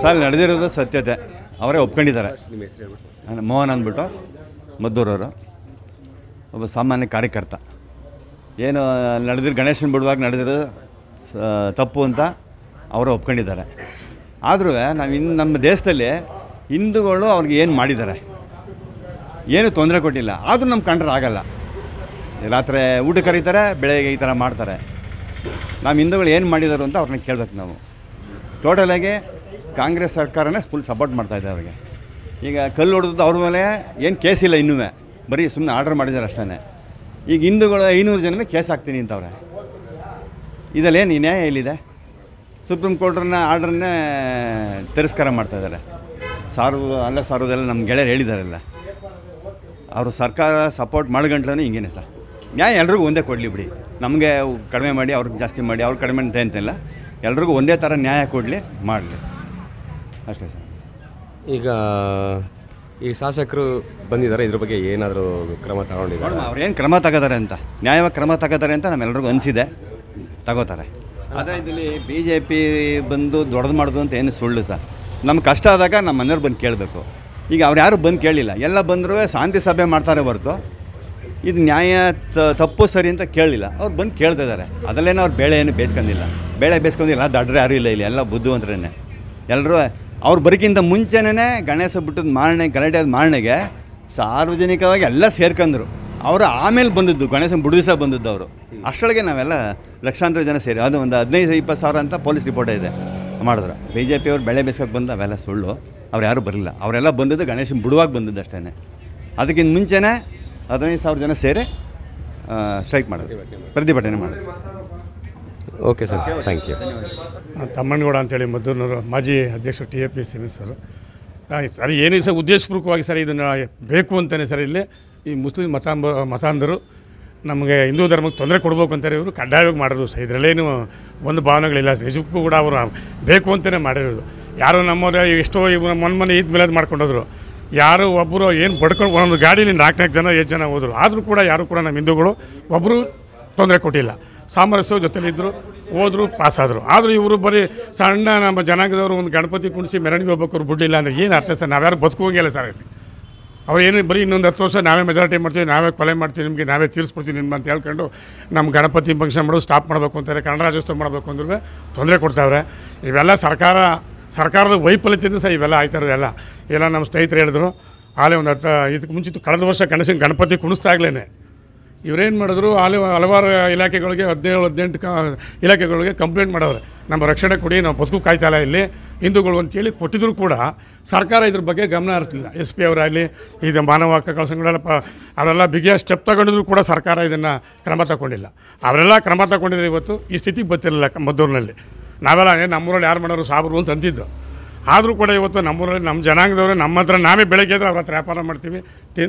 ಸಾಲ ನಡೆದಿರೋದು ಸತ್ಯತೆ, ಅವರೇ ಒಪ್ಕೊಂಡಿದ್ದಾರೆ. ನಿಮ್ಮ ಹೆಸರು ಹೇಳ್ಬಿಟ್ಟು. ಮೋಹನ್ ಅಂದ್ಬಿಟ್ಟು ಮದ್ದೂರವರು, ಒಬ್ಬ ಸಾಮಾನ್ಯ ಕಾರ್ಯಕರ್ತ. ಏನು ನಡೆದಿರೋ ಗಣೇಶನ ಬಿಡುವಾಗ ನಡೆದಿರೋದು ತಪ್ಪು ಅಂತ ಅವರೇ ಒಪ್ಕೊಂಡಿದ್ದಾರೆ. ಆದರೂ ನಾವು ಇನ್ನು ನಮ್ಮ ದೇಶದಲ್ಲಿ ಹಿಂದೂಗಳು ಅವ್ರಿಗೆ ಏನು ಮಾಡಿದ್ದಾರೆ, ಏನು ತೊಂದರೆ ಕೊಟ್ಟಿಲ್ಲ. ಆದರೂ ನಮ್ಮ ಕಂಡ್ರೆ ಆಗಲ್ಲ. ರಾತ್ರಿ ಊಟ ಕರೀತಾರೆ, ಬೆಳಗ್ಗೆ ಈ ಥರ ಮಾಡ್ತಾರೆ. ನಮ್ಮ ಹಿಂದೂಗಳು ಏನು ಮಾಡಿದರು ಅಂತ ಅವ್ರನ್ನ ಕೇಳಬೇಕು ನಾವು. ಟೋಟಲಾಗಿ ಕಾಂಗ್ರೆಸ್ ಸರ್ಕಾರನೇ ಫುಲ್ ಸಪೋರ್ಟ್ ಮಾಡ್ತಾಯಿದ್ದಾರೆ ಅವ್ರಿಗೆ. ಈಗ ಕಲ್ಲು ಹೊಡೆದು ಅವ್ರ ಮೇಲೆ ಏನು ಕೇಸ್ ಇಲ್ಲ, ಇನ್ನೂ ಬರೀ ಸುಮ್ಮನೆ ಆರ್ಡರ್ ಮಾಡಿದ್ದಾರೆ ಅಷ್ಟೇ. ಈಗ ಹಿಂದೂಗಳು 500 ಜನನೇ ಕೇಸ್ ಹಾಕ್ತೀನಿ ಅಂತವ್ರೆ. ಇದಲ್ಲೇನು ನ್ಯಾಯ ಎಲ್ಲಿದೆ? ಸುಪ್ರೀಂ ಕೋರ್ಟ್ರನ್ನ ಆರ್ಡ್ರನ್ನೇ ತಿರಸ್ಕಾರ ಮಾಡ್ತಾಯಿದ್ದಾರೆ. ಸಾರೋದೆಲ್ಲ ನಮ್ಮ ಗೆಳೆಯರು ಹೇಳಿದಾರಲ್ಲ, ಅವರು ಸರ್ಕಾರ ಸಪೋರ್ಟ್ ಮಾಡ್ಗಂಟ್ಲೂ ಹಿಂಗೇನೆ ಸರ್. ನ್ಯಾಯ ಎಲ್ರಿಗೂ ಒಂದೇ ಕೊಡಲಿ ಬಿಡಿ. ನಮಗೆ ಕಡಿಮೆ ಮಾಡಿ ಅವ್ರಿಗೆ ಜಾಸ್ತಿ ಮಾಡಿ ಅವ್ರು ಕಡಿಮೆ ಅಂತಿಲ್ಲ, ಎಲ್ರಿಗೂ ಒಂದೇ ಥರ ನ್ಯಾಯ ಕೊಡಲಿ, ಮಾಡಲಿ ಅಷ್ಟೇ ಸರ್. ಈಗ ಈ ಶಾಸಕರು ಬಂದಿದ್ದಾರೆ, ಇದ್ರ ಬಗ್ಗೆ ಏನಾದರೂ ಕ್ರಮ ತಗೊಂಡಿದ್ದಾರೆ? ಅವ್ರೇನು ಕ್ರಮ ತಗೋತಾರೆ ಅಂತ, ನ್ಯಾಯವಾಗಿ ಕ್ರಮ ತಗೋತಾರೆ ಅಂತ ನಮ್ಮೆಲ್ರಿಗೂ ಅನಿಸಿದೆ, ತಗೋತಾರೆ. ಆದರೆ ಇದರಲ್ಲಿ BJP ಬಂದು ದೊಡ್ಡದು ಮಾಡೋದು ಅಂತ ಏನು ಸುಳ್ಳು ಸರ್. ನಮ್ಮ ಕಷ್ಟ ಆದಾಗ ನಮ್ಮ ಮನೆಯವ್ರು ಬಂದು ಕೇಳಬೇಕು. ಈಗ ಅವ್ರು ಯಾರು ಬಂದು ಕೇಳಿಲ್ಲ, ಎಲ್ಲ ಬಂದರೂ ಶಾಂತಿ ಸಭೆ ಮಾಡ್ತಾರೆ ಹೊರತು ಇದು ನ್ಯಾಯ ತಪ್ಪು ಸರಿ ಅಂತ ಕೇಳಲಿಲ್ಲ. ಅವ್ರು ಬಂದು ಕೇಳ್ತಿದ್ದಾರೆ. ಅದರಲ್ಲೇನೋ ಅವ್ರು ಬೇಳೆ ಏನು ಬೇಯಿಸ್ಕೊಂಡಿಲ್ಲ, ದಡ್ರೆ ಯಾರೂ ಇಲ್ಲ, ಇಲ್ಲಿ ಎಲ್ಲ ಬುದ್ಧಿವಂತರೇ. ಎಲ್ಲರೂ ಅವ್ರು ಬರೋಕ್ಕಿಂತ ಮುಂಚೆನೇ ಗಣೇಶ ಬಿಟ್ಟದ ಮಾರಣೆ, ಗಲಾಟೆ ಮಾರಣೆಗೆ ಸಾರ್ವಜನಿಕವಾಗಿ ಎಲ್ಲ ಸೇರ್ಕೊಂಡ್ರು. ಅವರು ಆಮೇಲೆ ಬಂದದ್ದು, ಗಣೇಶನ ಬಿಡು ದಿವಸ ಬಂದದ್ದು ಅವರು. ಅಷ್ಟರೊಳಗೆ ನಾವೆಲ್ಲ ಲಕ್ಷಾಂತರ ಜನ ಸೇರಿ, ಅದು ಒಂದು 15-20 ಸಾವಿರ ಅಂತ ಪೊಲೀಸ್ ರಿಪೋರ್ಟ್ ಇದೆ ಮಾಡಿದ್ರು. BJP ಅವ್ರು ಬೆಳೆ ಬೇಯಿಸೋಕೆ ಬಂದು ಅವೆಲ್ಲ ಸುಳ್ಳು. ಅವ್ರು ಯಾರೂ ಬರಲಿಲ್ಲ. ಅವರೆಲ್ಲ ಬಂದದ್ದು ಗಣೇಶನ ಬಿಡುವಾಗ ಬಂದದ್ದು ಅಷ್ಟೇ. ಅದಕ್ಕಿಂತ ಮುಂಚೆನೇ 15,000 ಜನ ಸೇರಿ ಸ್ಟ್ರೈಕ್ ಮಾಡೋದು, ಪ್ರತಿಭಟನೆ ಮಾಡೋದು. Okay sir, thank you. Thammanna Gowda ಅಂತೇಳಿ ಮದ್ದೂರಿನವರು, ಮಾಜಿ ಅಧ್ಯಕ್ಷರು TAPC ಸರ್. ಅದು ಏನೇ ಸರ್ ಉದ್ದೇಶಪೂರ್ವಕವಾಗಿ ಸರ್ ಇದನ್ನು ಬೇಕು ಅಂತಲೇ ಸರ್ ಇಲ್ಲಿ ಈ ಮುಸ್ಲಿಂ ಮತಾಂಧರು ನಮಗೆ ಹಿಂದೂ ಧರ್ಮಕ್ಕೆ ತೊಂದರೆ ಕೊಡ್ಬೇಕು ಅಂತಾರೆ. ಇವರು ಕಡ್ಡಾಯವಾಗಿ ಮಾಡೋದು ಸರ್. ಇದರಲ್ಲೇನು ಒಂದು ಭಾವನೆಗಳಿಲ್ಲ. ನಿಜಕ್ಕೂ ಕೂಡ ಅವರು ಬೇಕು ಅಂತಲೇ ಮಾಡಿರೋದು. ಯಾರು ನಮ್ಮವ್ರು ಎಷ್ಟೋ ಇವರು ಮೊನ್ನೆ ಈದ್ ಮೇಲೆ ಮಾಡ್ಕೊಂಡೋದ್ರು. ಯಾರು ಒಬ್ಬರು ಏನು ಬಡ್ಕೊಂಡು ಒಂದೊಂದು ಗಾಡೀಲಿ 4-4 ಜನ 8 ಜನ ಹೋದರು. ಆದರೂ ಕೂಡ ಯಾರು ಕೂಡ ನಮ್ಮ ಹಿಂದೂಗಳು ಒಬ್ಬರು ತೊಂದರೆ ಕೊಟ್ಟಿಲ್ಲ. ಸಾಮರಸ್ಯ ಜೊತೆಲಿದ್ದರು, ಹೋದರು, ಪಾಸಾದರು. ಆದರೂ ಇವರು ಬರೀ ಸಣ್ಣ ನಮ್ಮ ಜನಾಂಗದವರು ಒಂದು ಗಣಪತಿ ಕುಣಿಸಿ ಮೆರವಣಿಗೆ ಹೋಗ್ಬೇಕು, ಅವ್ರು ಬಿಡಲಿಲ್ಲ ಅಂದರೆ ಏನು ಅರ್ಥ ಸರ್? ನಾವ್ಯಾರು ಬದುಕೋಂಗಿಲ್ಲ ಸರ್. ಅವ್ರು ಏನು ಬರೀ ಇನ್ನೊಂದು 10 ವರ್ಷ ನಾವೇ ಮೆಜಾರಿಟಿ ಮಾಡ್ತೀವಿ, ನಾವೇ ಕೊಲೆ ಮಾಡ್ತೀವಿ, ನಿಮಗೆ ನಾವೇ ತೀರಿಸ್ಬಿಡ್ತೀವಿ ನಿಮ್ಮ ಅಂತ ಹೇಳ್ಕೊಂಡು ನಮ್ಮ ಗಣಪತಿ ಫಂಕ್ಷನ್ ಮಾಡೋದು ಸ್ಟಾಪ್ ಮಾಡಬೇಕು ಅಂತಾರೆ, ಕನ್ನಡ ರಾಜ್ಯೋತ್ಸವ ಮಾಡಬೇಕು ಅಂದ್ರೂ ತೊಂದರೆ ಕೊಡ್ತಾವ್ರೆ. ಇವೆಲ್ಲ ಸರ್ಕಾರದ ವೈಫಲ್ಯತೆಯಿಂದ ಸಹ ಇವೆಲ್ಲ ಆಯ್ತಾರೋದೆಲ್ಲ. ಎಲ್ಲ ನಮ್ಮ ಸ್ನೇಹಿತರು ಹೇಳಿದ್ರು, ಆಲೇ ಒಂದು ಇದಕ್ಕೆ ಮುಂಚಿತ್ತು ಕಳೆದ ವರ್ಷ ಗಣಪತಿ ಕುಣಿಸ್ದಾಗ್ಲೇ ಇವರೇನು ಮಾಡಿದ್ರು, ಹಲವಾರು ಇಲಾಖೆಗಳಿಗೆ 17-18 ಇಲಾಖೆಗಳಿಗೆ ಕಂಪ್ಲೇಂಟ್ ಮಾಡೋರು, ನಮ್ಮ ರಕ್ಷಣೆ ಕೊಡಿ, ನಾವು ಬದುಕು ಕಾಯ್ತಾಯಿಲ್ಲ ಇಲ್ಲಿ ಹಿಂದೂಗಳು ಅಂತೇಳಿ ಕೊಟ್ಟಿದ್ರು ಕೂಡ ಸರ್ಕಾರ ಇದ್ರ ಬಗ್ಗೆ ಗಮನ ಹರಿಸಲಿಲ್ಲ. SP ಅವರಾಗಲಿ, ಇದು ಮಾನವ ಹಕ್ಕುಗಳ ಸಂಘಟನೆ ಅವರೆಲ್ಲ ಬಿಗಿಯ ಸ್ಟೆಪ್ ತಗೊಂಡಿದ್ರು ಕೂಡ ಸರ್ಕಾರ ಇದನ್ನು ಕ್ರಮ ತಗೊಂಡಿಲ್ಲ. ಅವರೆಲ್ಲ ಕ್ರಮ ತಗೊಂಡಿದ್ರೆ ಇವತ್ತು ಈ ಸ್ಥಿತಿಗೆ ಬರ್ತಿರಲಿಲ್ಲ ಮದ್ದೂರಿನಲ್ಲಿ. ನಾವೆಲ್ಲ ನಮ್ಮೂರಲ್ಲಿ ಯಾರು ಮಾಡೋರು ಸಾಬ್ರು ಅಂತ ಅಂತಿದ್ದು. ಆದರೂ ಕೂಡ ಇವತ್ತು ನಮ್ಮೂರಲ್ಲಿ ನಮ್ಮ ಜನಾಂಗದವರು ನಮ್ಮ ಹತ್ರ ನಾವೇ ಬೆಳಗ್ಗೆ ಇದ್ದರೆ ಅವ್ರ ಹತ್ರ ವ್ಯಾಪಾರ ಮಾಡ್ತೀವಿ,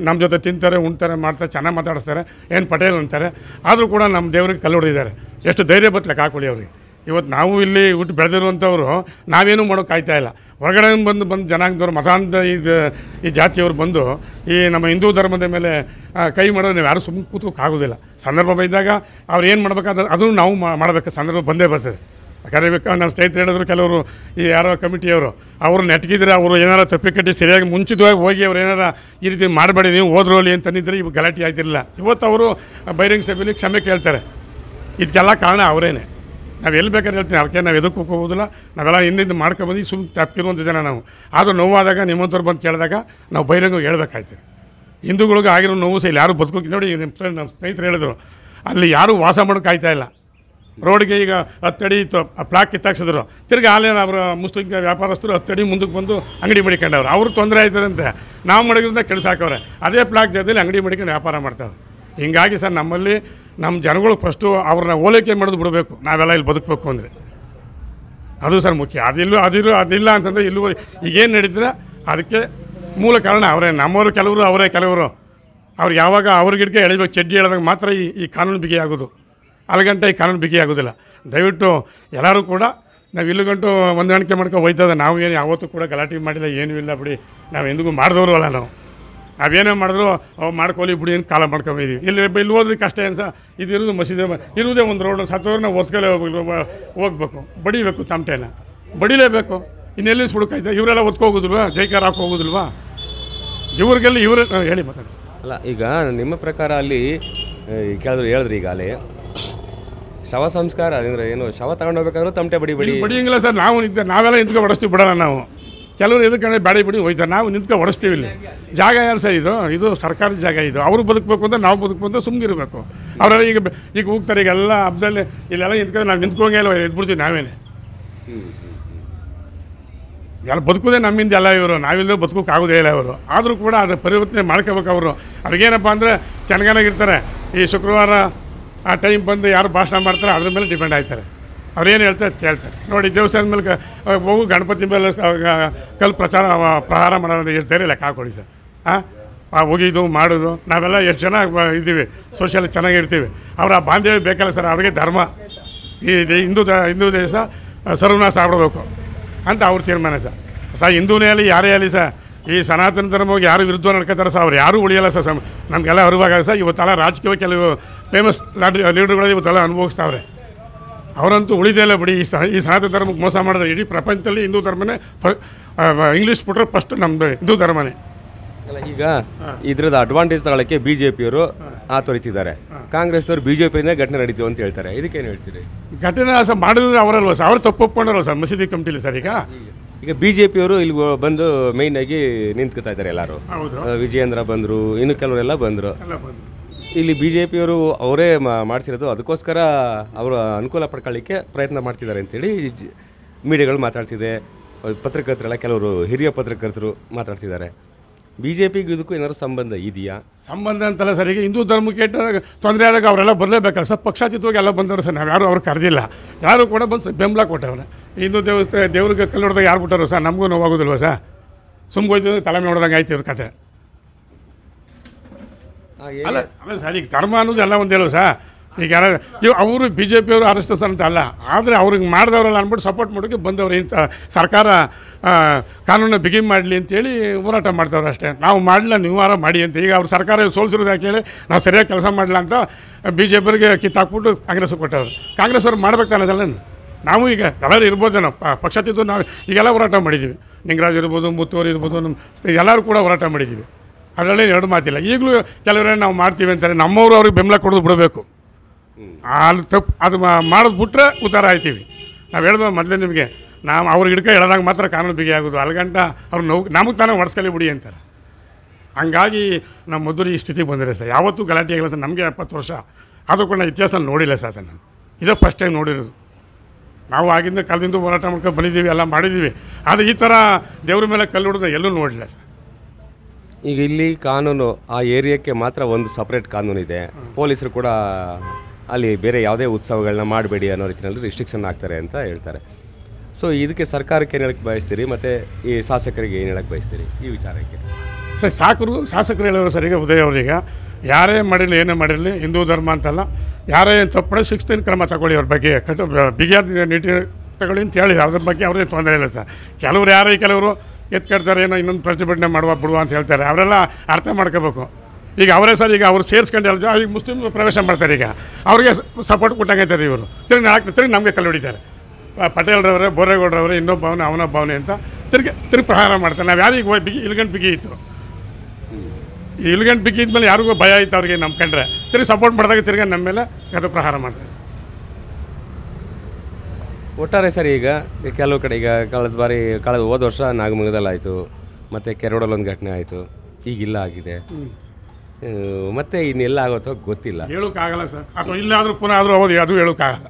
ನಮ್ಮ ಜೊತೆ ತಿಂತಾರೆ, ಉಣ್ತಾರೆ, ಮಾಡ್ತಾರೆ, ಚೆನ್ನಾಗಿ ಮಾತಾಡಿಸ್ತಾರೆ, ಏನು ಪಟೇಲ್ ಅಂತಾರೆ. ಆದರೂ ಕೂಡ ನಮ್ಮ ದೇವ್ರಿಗೆ ಕಲ್ಲು ಹೊಡೆದಿದ್ದಾರೆ. ಎಷ್ಟು ಧೈರ್ಯ ಬತ್ತಲಕ್ಕೆ ಹಾಕೊಳ್ಳಿ ಅವ್ರಿಗೆ. ಇವತ್ತು ನಾವು ಇಲ್ಲಿ ಹುಟ್ಟು ಬೆಳೆದಿರುವಂಥವ್ರು ನಾವೇನೂ ಮಾಡೋಕೆ ಆಯ್ತಾ ಇಲ್ಲ. ಹೊರಗಡೆ ಬಂದು ಜನಾಂಗದವ್ರು ಮತಾಂಧ ಈ ಜಾತಿಯವರು ಬಂದು ಈ ನಮ್ಮ ಹಿಂದೂ ಧರ್ಮದ ಮೇಲೆ ಕೈ ಮಾಡೋದು ನಾವು ಯಾರು ಸುಮ್ಮನೆ ಕೂತ್ಕೋಕ್ಕಾಗೋದಿಲ್ಲ. ಸಂದರ್ಭ ಇದ್ದಾಗ ಅವ್ರು ಏನು ಮಾಡ್ಬೇಕಾದ್ರೆ ಅದನ್ನು ನಾವು ಮಾಡಬೇಕು, ಸಂದರ್ಭ ಬಂದೇ ಬರ್ತದೆ. ಕರಿಬೇಕು. ನಮ್ಮ ಸ್ನೇಹಿತರು ಹೇಳಿದ್ರು, ಕೆಲವರು ಈ ಯಾರೋ ಕಮಿಟಿಯವರು ಅವರು ನೆಟ್ಗಿದ್ರೆ ಅವರು ಏನಾರು ತಪ್ಪಿಕಟ್ಟಿ ಸರಿಯಾಗಿ ಮುಂಚಿತವಾಗಿ ಹೋಗಿ ಅವ್ರು ಏನಾರು ಈ ರೀತಿ ಮಾಡಬೇಡಿ ನೀವು ಹೋದ್ರು ಅಲ್ಲಿ ಅಂತಂದಿದ್ರೆ ಇವು ಗಲಾಟೆ ಆಯ್ತಿರಲಿಲ್ಲ. ಇವತ್ತು ಅವರು ಬಹಿರಂಗ ಸಭೆಯಲ್ಲಿ ಕ್ಷಮೆ ಕೇಳ್ತಾರೆ. ಇದಕ್ಕೆಲ್ಲ ಕಾರಣ ಅವರೇನೆ. ನಾವು ಎಲ್ಲಿ ಬೇಕಾದ್ರೆ ಹೇಳ್ತೀನಿ, ಅದಕ್ಕೆ ನಾವು ಎದಕ್ಕೂ ಹೋಗೋದಿಲ್ಲ. ನಾವೆಲ್ಲ ಹಿಂದಿಂದ ಮಾಡ್ಕೊಬಂದು ಸುಮ್ಮನೆ ತಪ್ಪಿರುವಂಥ ಜನ ನಾವು. ಆದರೂ ನೋವಾದಾಗ ನಿಮ್ಮಂಥವ್ರು ಬಂದು ಕೇಳಿದಾಗ ನಾವು ಬಹಿರಂಗ ಹೇಳ್ಬೇಕಾಯ್ತು. ಹಿಂದೂಗಳಿಗೆ ಆಗಿರೋ ನೋವು ಸಹ ಇಲ್ಲಿ ಯಾರು ಬದುಕೋಕೆ ನೋಡಿ. ನಮ್ಮ ಸ್ನೇಹಿತರು ಹೇಳಿದ್ರು, ಅಲ್ಲಿ ಯಾರೂ ವಾಸ ಮಾಡೋಕೆ ಆಯ್ತಾ ಇಲ್ಲ. ರೋಡ್ಗೆ ಈಗ 10 ಅಡಿ ಇತ್ತು, ಪ್ಲಾಕ್ ಕಿತ್ತಾಕ್ಸಿದ್ರು. ತಿರ್ಗಿ ಆಲೇನು ಅವರ ಮುಸ್ಲಿಂ ವ್ಯಾಪಾರಸ್ಥರು 10 ಅಡಿ ಮುಂದಕ್ಕೆ ಬಂದು ಅಂಗಡಿ ಮಡಿಕೊಂಡವ್ರು. ಅವ್ರಿಗೆ ತೊಂದರೆ ಆಯ್ತದಂತೆ ನಾವು ಮಡಗಿದ್ರಿಂದ ಕೆಲ್ಸಾಕವ್ರೆ. ಅದೇ ಪ್ಲಾಕ್ ಜಾಗದಲ್ಲಿ ಅಂಗಡಿ ಮಡಿಕೊಂಡು ವ್ಯಾಪಾರ ಮಾಡ್ತಾವೆ. ಹೀಗಾಗಿ ಸರ್ ನಮ್ಮಲ್ಲಿ ನಮ್ಮ ಜನಗಳು ಫಸ್ಟು ಅವ್ರನ್ನ ಓಲೈಕೆ ಮಾಡೋದು ಬಿಡಬೇಕು. ನಾವೆಲ್ಲ ಇಲ್ಲಿ ಬದುಕಬೇಕು ಅಂದರೆ ಅದು ಸರ್ ಮುಖ್ಯ. ಅದಿಲ್ಲ ಅಂತಂದರೆ ಇಲ್ಲೂ ಈಗೇನು ನಡೀತದೆ ಅದಕ್ಕೆ ಮೂಲ ಕಾರಣ ಅವರೇ. ನಮ್ಮವರು ಕೆಲವರು ಅವ್ರು ಯಾವಾಗ ಅವ್ರಿಗಿಡ್ಕೆ ಎಳಿಬೇಕು, ಚಡ್ಡಿ ಎಳೆದಾಗ ಮಾತ್ರ ಈ ಕಾನೂನು ಬಿಗಿಯಾಗೋದು. ಅಲ್ಲಿಗಂಟ ಈ ಕಾನೂನು ಬಿಗಿಯಾಗೋದಿಲ್ಲ. ದಯವಿಟ್ಟು ಎಲ್ಲರೂ ಕೂಡ ನಾವು ಇಲ್ಲಿಗಂಟು ಹೊಂದಾಣಿಕೆ ಮಾಡ್ಕೊಂಡು ಹೋಯ್ತದೆ. ನಾವು ಏನು ಯಾವತ್ತೂ ಕೂಡ ಗಲಾಟೆ ಮಾಡಿಲ್ಲ, ಏನೂ ಇಲ್ಲ ಬಿಡಿ. ನಾವು ಎಂದಿಗೂ ಮಾಡಿದವರು ಅಲ್ಲ. ನಾವೇನೇ ಮಾಡಿದ್ರು ಮಾಡ್ಕೊಳ್ಳಿ ಬಿಡಿ ಅಂತ ಕಾಲ ಮಾಡ್ಕೊಂಡಿದ್ದೀವಿ. ಇಲ್ಲಿ ಹೋದ್ರೆ ಕಷ್ಟ ಏನು ಸಹ. ಇದು ಇರೋದು ಮಸೀದಿ ಇರುವುದೇ ಒಂದು ರೋಡ್. ಸತ್ತೋದ್ರೆ ನಾವು ಒತ್ಕಲೇ ಹೋಗ್ಬೇಕು, ಬಡಿಬೇಕು, ತಮಟೆನ ಬಡಿಲೇಬೇಕು. ಇನ್ನೆಲ್ಲಿ ಹುಡುಕಾಯ್ತಾ ಇವರೆಲ್ಲ ಒತ್ಕೋಗೋದಿಲ್ವಾ, ಜೈಕಾರ ಹಾಕಿ ಹೋಗೋದಿಲ್ವಾ? ಇವ್ರಿಗೆಲ್ಲ ಇವರು ಹೇಳಿ ಮಾತಾಡಿ. ಅಲ್ಲ, ಈಗ ನಿಮ್ಮ ಪ್ರಕಾರ ಅಲ್ಲಿ ಹೇಳಿದ್ರಿ ಈಗ ಅಲ್ಲಿ ಶವ ಸಂಸ್ಕಾರ ಅಂದರೆ ಏನು, ಶವ ತಗೊಂಡೋಗ್ಬೇಕಾದ್ರೂ ತಮಟೆ ಬಡಿಯಂಗಿಲ್ಲ ಸರ್. ನಾವೆಲ್ಲ ನಿಂತ್ಕೊಂಡು ಹೊಡಿಸ್ತೀವಿ, ಬಿಡೋಣ ನಾವು. ಕೆಲವರು ಎದಕ್ಕೆ ಬ್ಯಾಡಿ ಬಿಡಿ ಹೋಯ್ತಾರೆ, ನಾವು ನಿಂತ್ಕೊಂಡು ಹೊಡಿಸ್ತೀವಿ. ಇಲ್ಲಿ ಜಾಗ ಯಾರು ಸರ್? ಇದು ಸರ್ಕಾರದ ಜಾಗ. ಇದು ಅವರು ಬದುಕಬೇಕು ಅಂತ ನಾವು ಬದುಕಬೇಕು ಅಂತ ಸುಮ್ಮನಿರಬೇಕು. ಅವರೆಲ್ಲ ಈಗ ಹೋಗ್ತಾರೆ, ಈಗೆಲ್ಲ ಹಬ್ಬದಲ್ಲಿ ಇಲ್ಲೆಲ್ಲ ನಿಂತ್ಕೊಂಡು ನಾವು ನಿಂತ್ಕೊಂಡೇ ಇಲ್ಲ, ಎದ್ಬಿಡ್ತೀವಿ ನಾವೇನೆ. ಎಲ್ಲ ಬದುಕೋದೇ ನಮ್ಮಿಂದ ಎಲ್ಲ ಇವರು, ನಾವಿಲ್ಲದೆ ಬದುಕೋಕ್ಕಾಗೋದೇ ಇಲ್ಲ ಇವರು. ಆದರೂ ಕೂಡ ಅದು ಪರಿವರ್ತನೆ ಮಾಡ್ಕೋಬೇಕು ಅವರು. ಅವ್ರಿಗೇನಪ್ಪ ಅಂದರೆ ಚೆನ್ನಾಗಿರ್ತಾರೆ. ಈ ಶುಕ್ರವಾರ ಆ ಟೈಮ್ ಬಂದು ಯಾರು ಭಾಷಣ ಮಾಡ್ತಾರೆ ಅದ್ರ ಮೇಲೆ ಡಿಪೆಂಡ್ ಆಯ್ತಾರೆ. ಅವ್ರೇನು ಹೇಳ್ತಾರೆ ಕೇಳ್ತಾರೆ. ನೋಡಿ, ದೇವಸ್ಥಾನದ ಮೇಲೆ ಹೋಗು, ಗಣಪತಿ ಮೇಲೆ ಕಲ್ಲು ಪ್ರಹಾರ ಮಾಡೋದು ಹೇಳ್ತಾರೆ, ಲೆಕ್ಕ ಹಾಕೊಡಿ ಸರ್. ಹೋಗಿದ್ದು ಮಾಡೋದು, ನಾವೆಲ್ಲ ಎಷ್ಟು ಜನ ಇದ್ದೀವಿ, ಸೋಷಿಯಲ್ ಚೆನ್ನಾಗಿರ್ತೀವಿ. ಅವ್ರ ಆ ಬಾಂಧವ್ಯ ಬೇಕಲ್ಲ ಸರ್. ಅವ್ರಿಗೆ ಧರ್ಮ, ಈ ಹಿಂದೂ ದೇಶ ಸರ್ವನಾಶ ಆಗ್ಬಿಡ್ಬೇಕು ಅಂತ ಅವ್ರ ತೀರ್ಮಾನ ಸರ್. ಹಿಂದೂನೇ ಅಲ್ಲಿ ಯಾರೇ ಅಲ್ಲಿ ಸರ್, ಈ ಸನಾತನ ಧರ್ಮವಾಗಿ ಯಾರು ವಿರುದ್ಧ ನಡ್ಕೋತಾರೆ ಸರ್, ಅವ್ರು ಯಾರೂ ಉಳಿಯಲ್ಲ ಸರ್. ನಮಗೆಲ್ಲ ಅರಿವಾಗ ಸರ್, ಇವತ್ತೆಲ್ಲ ರಾಜಕೀಯ ಕೆಲವು ಫೇಮಸ್ ಲೀಡರ್ಗಳು ಇವತ್ತೆಲ್ಲ ಅನುಭವಿಸ್ತಾವ್ರೆ. ಅವರಂತೂ ಉಳಿದೇ ಇಲ್ಲ ಬಿಡಿ. ಈ ಸನಾತನ ಧರ್ಮಕ್ಕೆ ಮೋಸ ಮಾಡಿದ್ರೆ ಇಡೀ ಪ್ರಪಂಚದಲ್ಲಿ ಹಿಂದೂ ಧರ್ಮನೇ ಇಂಗ್ಲೀಷ್ ಬಿಟ್ರೆ ಫಸ್ಟ್ ನಮ್ಮದು ಹಿಂದೂ ಧರ್ಮನೇ. ಅಲ್ಲ, ಈಗ ಇದ್ರದ್ದು ಅಡ್ವಾಂಟೇಜ್ ತಗೊಳ್ಳೋಕ್ಕೆ BJP-ಯವರು ತೊರಿತಿದ್ದಾರೆ, ಕಾಂಗ್ರೆಸ್ನವ್ರು BJP-ನೇ ಘಟನೆ ನಡೀತೀವಿ ಅಂತ ಹೇಳ್ತಾರೆ. ಇದಕ್ಕೇನು ಹೇಳ್ತೀರಿ? ಘಟನೆ ಸರ್ ಮಾಡಿದ್ರೆ ಅವರಲ್ವ ಸರ್, ಅವ್ರು ತಪ್ಪು ಒಪ್ಕೊಂಡಲ್ವ ಸರ್ ಮಸೀದಿ ಕಮಿಟಿಲಿ ಸರ್. ಈಗ BJP-ಯವರು ಇಲ್ಲಿ ಬಂದು ಮೇಯ್ನಾಗಿ ನಿಂತ್ಕೊತಾ ಇದ್ದಾರೆ ಎಲ್ಲರೂ. ವಿಜಯೇಂದ್ರ ಬಂದರು, ಇನ್ನು ಕೆಲವರೆಲ್ಲ ಬಂದರು. ಇಲ್ಲಿ BJP-ಯವರು ಅವರೇ ಮಾಡಿಸಿರೋದು, ಅದಕ್ಕೋಸ್ಕರ ಅವರು ಅನುಕೂಲ ಪಡ್ಕೊಳ್ಳಿಕ್ಕೆ ಪ್ರಯತ್ನ ಮಾಡ್ತಿದ್ದಾರೆ ಅಂತೇಳಿ ಮೀಡಿಯಾಗಳು ಮಾತಾಡ್ತಿದೆ. ಪತ್ರಕರ್ತರೆಲ್ಲ ಕೆಲವರು ಹಿರಿಯ ಪತ್ರಕರ್ತರು ಮಾತಾಡ್ತಿದ್ದಾರೆ. BJP-ಗೂ ಇದಕ್ಕೂ ಏನಾದ್ರು ಸಂಬಂಧ ಇದೆಯಾ? ಸಂಬಂಧ ಅಂತಲ್ಲ ಸರ್. ಈಗ ಹಿಂದೂ ಧರ್ಮಕ್ಕೆ ತೊಂದರೆ ಆದಾಗ ಅವರೆಲ್ಲ ಬರಲೇಬೇಕಲ್ಲ ಸರ್. ಪಕ್ಷಾತೀತವಾಗಿ ಎಲ್ಲ ಬಂದವರು ಸರ್. ನಾವು ಯಾರು ಅವ್ರು ಕರೆದಿಲ್ಲ, ಯಾರು ಕೂಡ ಬಂದು ಬೆಂಬಲ ಕೊಟ್ಟವ್ರೆ. ಹಿಂದೂ ದೇವ್ರಿಗೆ ಕಲ್ಲು ಹೊಡೆದಾಗ ಯಾರು ಬಿಟ್ಟರು ಸರ್? ನಮಗೂ ನೋವಾಗೋದಿಲ್ವ ಸರ್? ಸುಮ್ಗೋಯ್ತು ತಲೆ ನೋಡ್ದಂಗೆ ಆಯ್ತು ಇವ್ರ ಕತೆ. ಅಲ್ಲ ಸರ್, ಈಗ ಧರ್ಮ ಅನ್ನೋದು ಎಲ್ಲ ಒಂದೇಲ್ವ ಸರ್. ಈಗ ಯಾರು ಅವರು BJP-ಯವರು RSS ಅಂತ ಅಲ್ಲ, ಆದರೆ ಅವ್ರಿಗೆ ಮಾಡಿದವರೆಲ್ಲ ಅಂದ್ಬಿಟ್ಟು ಸಪೋರ್ಟ್ ಮಾಡೋಕ್ಕೆ ಬಂದವ್ರು. ಇಂಥ ಸರ್ಕಾರ ಕಾನೂನು ಬಿಗಿ ಮಾಡಲಿ ಅಂತೇಳಿ ಹೋರಾಟ ಮಾಡ್ತವ್ರು ಅಷ್ಟೇ. ನಾವು ಮಾಡಲಿಲ್ಲ, ನೀವು ಮಾಡಿ ಅಂತ. ಈಗ ಅವ್ರು ಸರ್ಕಾರ ಸೋಲ್ಸಿರೋದು ಯಾಕೆ ಹೇಳಿ, ನಾವು ಸರಿಯಾಗಿ ಕೆಲಸ ಮಾಡಲಿಲ್ಲ ಅಂತ BJP-ಯವ್ರಿಗೆ ಕಿತ್ತಾಕ್ಬಿಟ್ಟು ಕಾಂಗ್ರೆಸ್ಗೆ ಕೊಟ್ಟವ್ರು. ಕಾಂಗ್ರೆಸ್ ಅವ್ರು ಮಾಡ್ಬೇಕು ತಾನದಲ್ಲ. ನಾವು ಈಗ ಎಲ್ಲರೂ ಇರ್ಬೋದು, ನಾವು ಪಕ್ಷಾತೀತ ನಾವು ಈಗೆಲ್ಲ ಹೋರಾಟ ಮಾಡಿದ್ದೀವಿ. ನಿಂಗರಾಜ್ ಇರ್ಬೋದು, ಮುತ್ತೂರು ಇರ್ಬೋದು, ನಮ್ಮ ಎಲ್ಲರೂ ಕೂಡ ಹೋರಾಟ ಮಾಡಿದ್ದೀವಿ. ಅದರಲ್ಲಿ ಎರಡು ಮಾತಿಲ್ಲ. ಈಗಲೂ ಕೆಲವರೇ ನಾವು ಮಾಡ್ತೀವಿ ಅಂತಾರೆ. ನಮ್ಮವರು ಅವ್ರಿಗೆ ಬೆಂಬಲ ಕೊಡೋದು ಬಿಡಬೇಕು. ಅಲ್ಲಿ ತಪ್ಪು ಅದು ಮಾಡೋದು ಬಿಟ್ಟರೆ ಉದ್ಧಾರ ಆಯ್ತೀವಿ. ನಾವು ಹೇಳ್ದು ಮೊದಲೇ ನಿಮಗೆ, ನಾವು ಅವ್ರಿಗೆ ಹಿಡ್ಕ ಹೇಳಿದಾಗ ಮಾತ್ರ ಕಾನೂನು ಬಿಗಿ ಆಗೋದು. ಅಲ್ಗಂಟ ಅವ್ರು ನಮಗೆ ತಾನೇ ಒಡ್ಸ್ಕೊಳ್ಳಿ ಬಿಡಿ ಅಂತಾರೆ. ಹಂಗಾಗಿ ನಮ್ಮ ಮೊದಲು ಈ ಸ್ಥಿತಿಗೆ ಬಂದಿದೆ ಸರ್. ಯಾವತ್ತೂ ಗಲಾಟೆ ಆಗಿಲ್ಲ ಸರ್. ನಮಗೆ 70 ವರ್ಷ ಆದರೂ ಕೂಡ ಇತಿಹಾಸ ನೋಡಿಲ್ಲ ಸರ್. ಅದನ್ನು ಇದೇ ಫಸ್ಟ್ ಟೈಮ್ ನೋಡಿರೋದು. ನಾವು ಆಗಿಂದ ಕಾಲದಿಂದ ಹೋರಾಟ ಮಾಡ್ಕೊಂಡು ಬಂದಿದ್ದೀವಿ, ಎಲ್ಲ ಮಾಡಿದ್ದೀವಿ. ಆದರೆ ಈ ಥರ ದೇವ್ರ ಮೇಲೆ ಕಲ್ಲು ಹೊಡೆದು ಎಲ್ಲೂ ನೋಡಿಲ್ಲ ಸರ್. ಈಗ ಇಲ್ಲಿ ಕಾನೂನು ಆ ಏರಿಯಾಕ್ಕೆ ಮಾತ್ರ ಒಂದು ಸಪ್ರೇಟ್ ಕಾನೂನಿದೆ. ಪೊಲೀಸರು ಕೂಡ ಅಲ್ಲಿ ಬೇರೆ ಯಾವುದೇ ಉತ್ಸವಗಳನ್ನ ಮಾಡಬೇಡಿ ಅನ್ನೋ ರೀತಿಯಲ್ಲಿ ರಿಸ್ಟ್ರಿಕ್ಷನ್ ಆಗ್ತಾರೆ ಅಂತ ಹೇಳ್ತಾರೆ. ಸೊ ಇದಕ್ಕೆ ಸರ್ಕಾರಕ್ಕೆ ಏನು ಹೇಳಕ್ಕೆ ಬಯಸ್ತೀರಿ, ಮತ್ತು ಈ ಶಾಸಕರಿಗೆ ಏನು ಹೇಳಕ್ಕೆ ಬಯಸ್ತೀರಿ ಈ ವಿಚಾರಕ್ಕೆ? ಸರ್, ಶಾಸಕರು ಹೇಳೋರು ಸರಿಗೆ ಉದಯ ಅವರಿಗೆ, ಯಾರೇ ಮಾಡಿರಲಿ ಏನೇ ಮಾಡಿರಲಿ, ಹಿಂದೂ ಧರ್ಮ ಅಂತಲ್ಲ, ಯಾರೇ ತಪ್ಪು ಮಾಡಿ ಶಿಕ್ಷಣ ಕ್ರಮ ತಗೊಳ್ಳಿ. ಅವ್ರ ಬಗ್ಗೆ ಬಿಗಿಯಾದ ನೀತಿ ತಗೊಳ್ಳಿ ಅಂತ ಹೇಳಿ, ಅದ್ರ ಬಗ್ಗೆ ಅವ್ರಿಗೆ ತೊಂದರೆ ಇಲ್ಲ ಸರ್. ಕೆಲವರು ಎತ್ಕಡ್ತಾರೆ, ಏನೋ ಇನ್ನೊಂದು ಪ್ರತಿಭಟನೆ ಬಿಡುವ ಅಂತ ಹೇಳ್ತಾರೆ. ಅವರೆಲ್ಲ ಅರ್ಥ ಮಾಡ್ಕೋಬೇಕು. ಈಗ ಅವರೇ ಸರ್, ಈಗ ಅವ್ರು ಸೇರಿಸ್ಕೊಂಡು ಈಗ ಮುಸ್ಲಿಮ್ ಪ್ರವೇಶ ಮಾಡ್ತಾರೆ. ಈಗ ಅವ್ರಿಗೆ ಸಪೋರ್ಟ್ ಕೊಟ್ಟಂಗೈತಾರೆ ಇವರು. ತಿರುಗಿ ನಮಗೆ ಕಲ್ಲು ಹೊಡಿತಾರೆ. ಪಟೇಲ್ರವರೇ, ಬೋರೇಗೌಡರವರೇ, ಇನ್ನೊಬ್ಬ ಭಾವನೆ ಅವನ ಭಾವನೆ ಅಂತ ತಿರುಗಿ ಪ್ರಹಾರ ಮಾಡ್ತಾರೆ. ನಾವು ಯಾರಿಗೆ ಇಲ್ಗಂಟು ಬಿಗಿ ಇತ್ತು. ಈ ಇಲ್ಗಂಟು ಬಿಗಿ ಇದ್ಮೇಲೆ ಯಾರಿಗೂ ಭಯ ಆಯಿತು ಅವ್ರಿಗೆ. ನಮ್ಮ ಕಂಡ್ರೆ ತಿರುಗಿ ಸಪೋರ್ಟ್ ಮಾಡಿದಾಗ ತಿರುಗಿ ನಮ್ಮ ಮೇಲೆ ಅದು ಪ್ರಹಾರ ಮಾಡ್ತಾರೆ. ಒಟ್ಟಾರೆ ಸರ್, ಈಗ ಕೆಲವು ಕಡೆ ಈಗ ಕಳೆದ ಹೋದ ವರ್ಷ ನಾಗಮಂಗಲದಲ್ಲಾಯಿತು, ಮತ್ತು ಕೆರೋಡಲ್ಲಿ ಒಂದು ಘಟನೆ ಆಯಿತು, ಈಗಿಲ್ಲ ಆಗಿದೆ. ಮತ್ತೆ ಇನ್ನೆಲ್ಲ ಆಗುತ್ತೋ ಗೊತ್ತಿಲ್ಲ, ಹೇಳೋಕ್ಕಾಗಲ್ಲ ಸರ್. ಅಥವಾ ಇಲ್ಲಾದರೂ ಪುನಃ ಆದರೂ ಹೋಗೋದು, ಅದು ಹೇಳೋಕ್ಕಾಗಲ್ಲ.